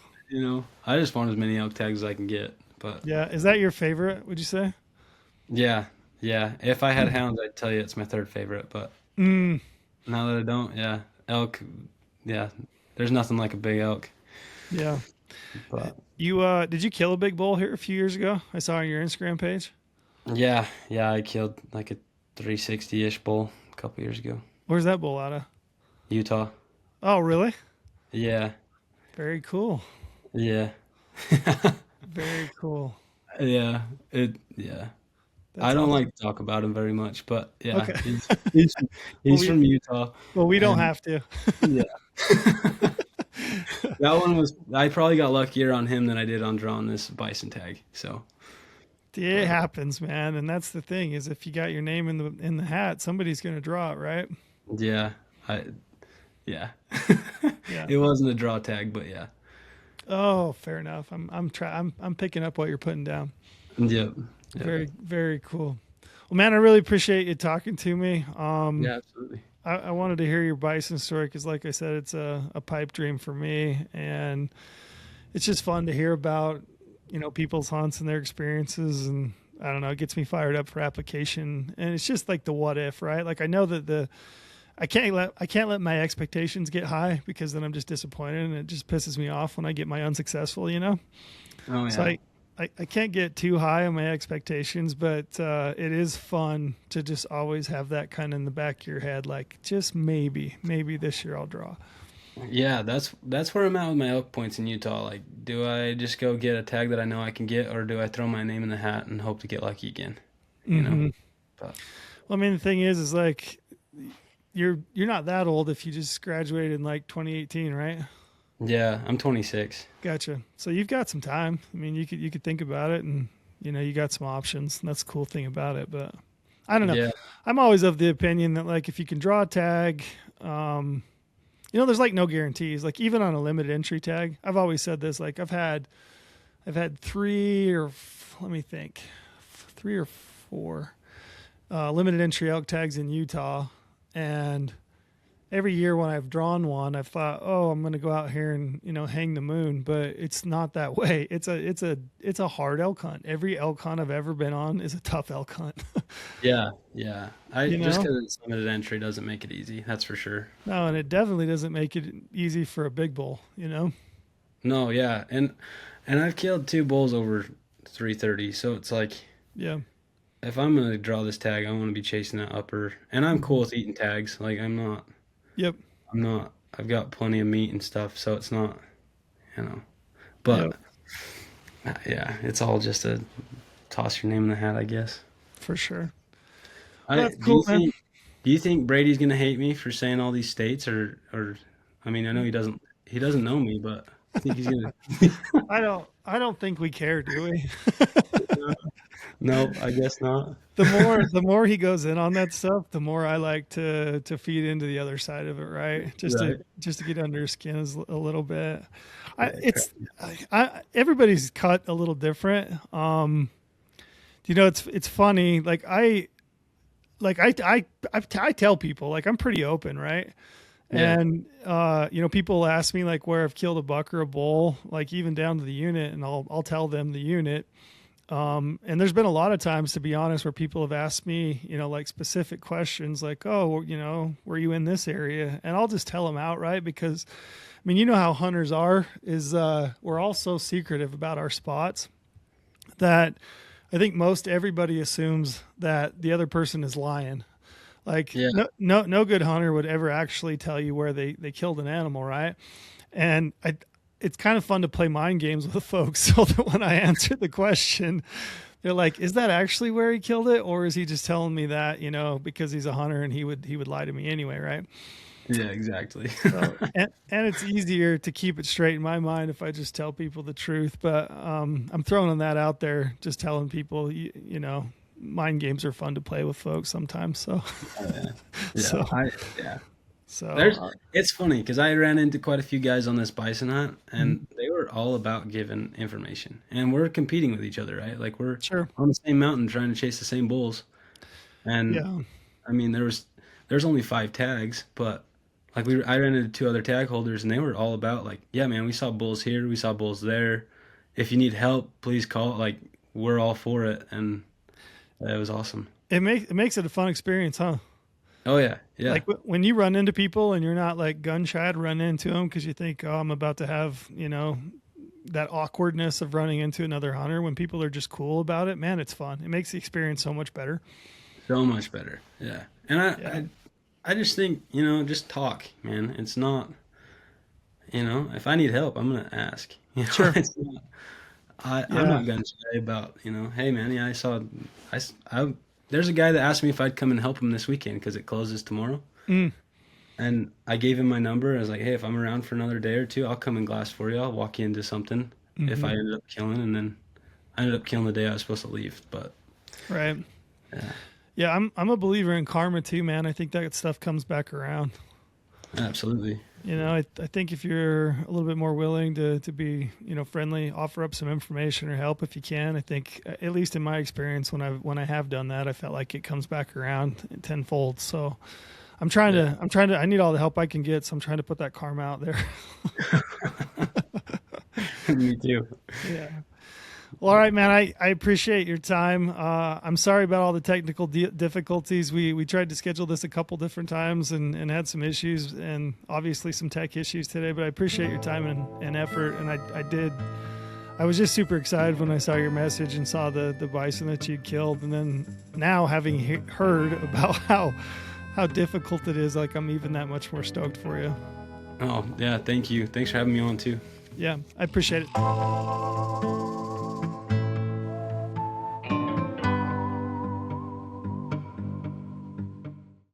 I just want as many elk tags as I can get. But Yeah. Is that your favorite, would you say? yeah, yeah. If I had hounds, I'd tell you it's my third favorite. But Mm, now that I don't, yeah, elk. Yeah, there's nothing like a big elk. yeah. But You did you kill a big bull here a few years ago? I saw on your Instagram page. yeah, yeah, I killed like a 360-ish bull a couple years ago. Where's that bull out of? Utah. Oh, really? Yeah, Very cool. yeah, Very cool. yeah. Yeah. I That's don't awesome. like to talk about him very much, but yeah, Okay. he's Well, he's from Utah, we don't and have to. yeah, that one was. I probably got luckier on him than I did on drawing this bison tag. So, It but happens, man, and that's the thing, is if you got your name in the hat, somebody's going to draw it, right? yeah, I yeah, Yeah. it wasn't a draw tag, but yeah, Oh, fair enough. I'm picking up what you're putting down. yep, yep, Very, very cool. Well, man, I really appreciate you talking to me. yeah, absolutely. I wanted to hear your bison story because, like I said, it's a pipe dream for me, and it's just fun to hear about people's hunts and their experiences, and I don't know, it gets me fired up for application, and it's just like the what if, right? Like I know that I can't let my expectations get high, because then I'm just disappointed, and it just pisses me off when I get my unsuccessful. Oh So yeah, I can't get too high on my expectations, but it is fun to just always have that kind of in the back of your head, like just maybe this year I'll draw. yeah. That's where I'm at with my elk points in Utah. Like, do I just go get a tag that I know I can get, or do I throw my name in the hat and hope to get lucky again? You know, Hmm. but Well, I mean, the thing is like you're not that old if you just graduated in like 2018, right? yeah, I'm 26. Gotcha. So you've got some time. I mean, you could think about it, and you got some options, and that's the cool thing about it. But I don't know. Yeah, I'm always of the opinion that like if you can draw a tag, there's like no guarantees. Like even on a limited entry tag, I've always said this. Like I've had let me think, 3 or 4 limited entry elk tags in Utah, and every year when I've drawn one, I've thought, oh, I'm going to go out here and hang the moon, but it's not that way. It's a hard elk hunt. Every elk hunt I've ever been on is a tough elk hunt. yeah, yeah. I you just know? because it's limited entry doesn't make it easy. That's for sure. No, and it definitely doesn't make it easy for a big bull. No, yeah, and I've killed 2 bulls over 330. So it's like Yeah. if I'm gonna draw this tag, I want to be chasing that upper. And I'm cool with eating tags. Like Yep. I'm not. I've got plenty of meat and stuff, so it's not, you know. But Yep. yeah, it's all just a toss your name in the hat, I guess. For sure. Well, I that's cool, man. do you think Brady's gonna hate me for saying all these states or I mean I know he doesn't know me, but I think he's gonna I don't think we care, do we? no, I guess not. The more he goes in on that stuff, the more I like to feed into the other side of it, right? Just to Right. just to get under his skin a little bit. I Yeah, it's everybody's cut a little different. It's funny. I tell people like I'm pretty open, right? yeah, And people ask me like where I've killed a buck or a bull, like even down to the unit, and I'll tell them the unit. And there's been a lot of times, to be honest, where people have asked me, like specific questions like, oh, were you in this area? And I'll just tell them outright, because, I mean, you know how hunters are, is we're all so secretive about our spots that I think most everybody assumes that the other person is lying. Like Yeah. no good hunter would ever actually tell you where they killed an animal, right? And it's kind of fun to play mind games with folks so that when I answer the question, they're like, is that actually where he killed it? Or is he just telling me that, because he's a hunter and he would lie to me anyway, right? Yeah, exactly. So, and it's easier to keep it straight in my mind if I just tell people the truth. But I'm throwing that out there, just telling people, mind games are fun to play with folks sometimes. So, Oh, yeah. so, Yeah. so It's funny because I ran into quite a few guys on this bison hunt, and they were all about giving information, and we're competing with each other, right? Like we're sure. on the same mountain trying to chase the same bulls, and Yeah. I mean there's only 5 tags, but like I ran into 2 other tag holders, and they were all about like, yeah, man, we saw bulls here, we saw bulls there. If you need help, please call. Like we're all for it, and it was awesome. It makes it a fun experience, huh? Oh yeah, yeah. Like when you run into people and you're not like gun shy to run into them because you think, oh, I'm about to have, that awkwardness of running into another hunter. When people are just cool about it, man, it's fun. It makes the experience so much better. So much better. Yeah. And Yeah. I just think, just talk, man. It's not, if I need help, I'm going to ask. Sure. It's not, I'm not going to say about, hey, man, yeah, there's a guy that asked me if I'd come and help him this weekend because it closes tomorrow. And I gave him my number. I was like, hey, if I'm around for another day or two, I'll come and glass for you. I'll walk you into something if I ended up killing. And then I ended up killing the day I was supposed to leave. But Right. yeah, Yeah. I'm a believer in karma too, man. I think that stuff comes back around. absolutely. I think if you're a little bit more willing to be, friendly, offer up some information or help if you can. I think, at least in my experience, when I have done that, I felt like it comes back around tenfold. So I need all the help I can get. So I'm trying to put that karma out there. Me too. Yeah. Well, all right, man. I appreciate your time. I'm sorry about all the technical difficulties. We tried to schedule this a couple different times and had some issues and obviously some tech issues today, but I appreciate your time and effort. And I was just super excited when I saw your message and saw the bison that you killed. And then now having heard about how difficult it is, like I'm even that much more stoked for you. Oh, yeah. Thank you. Thanks for having me on too. Yeah, I appreciate it.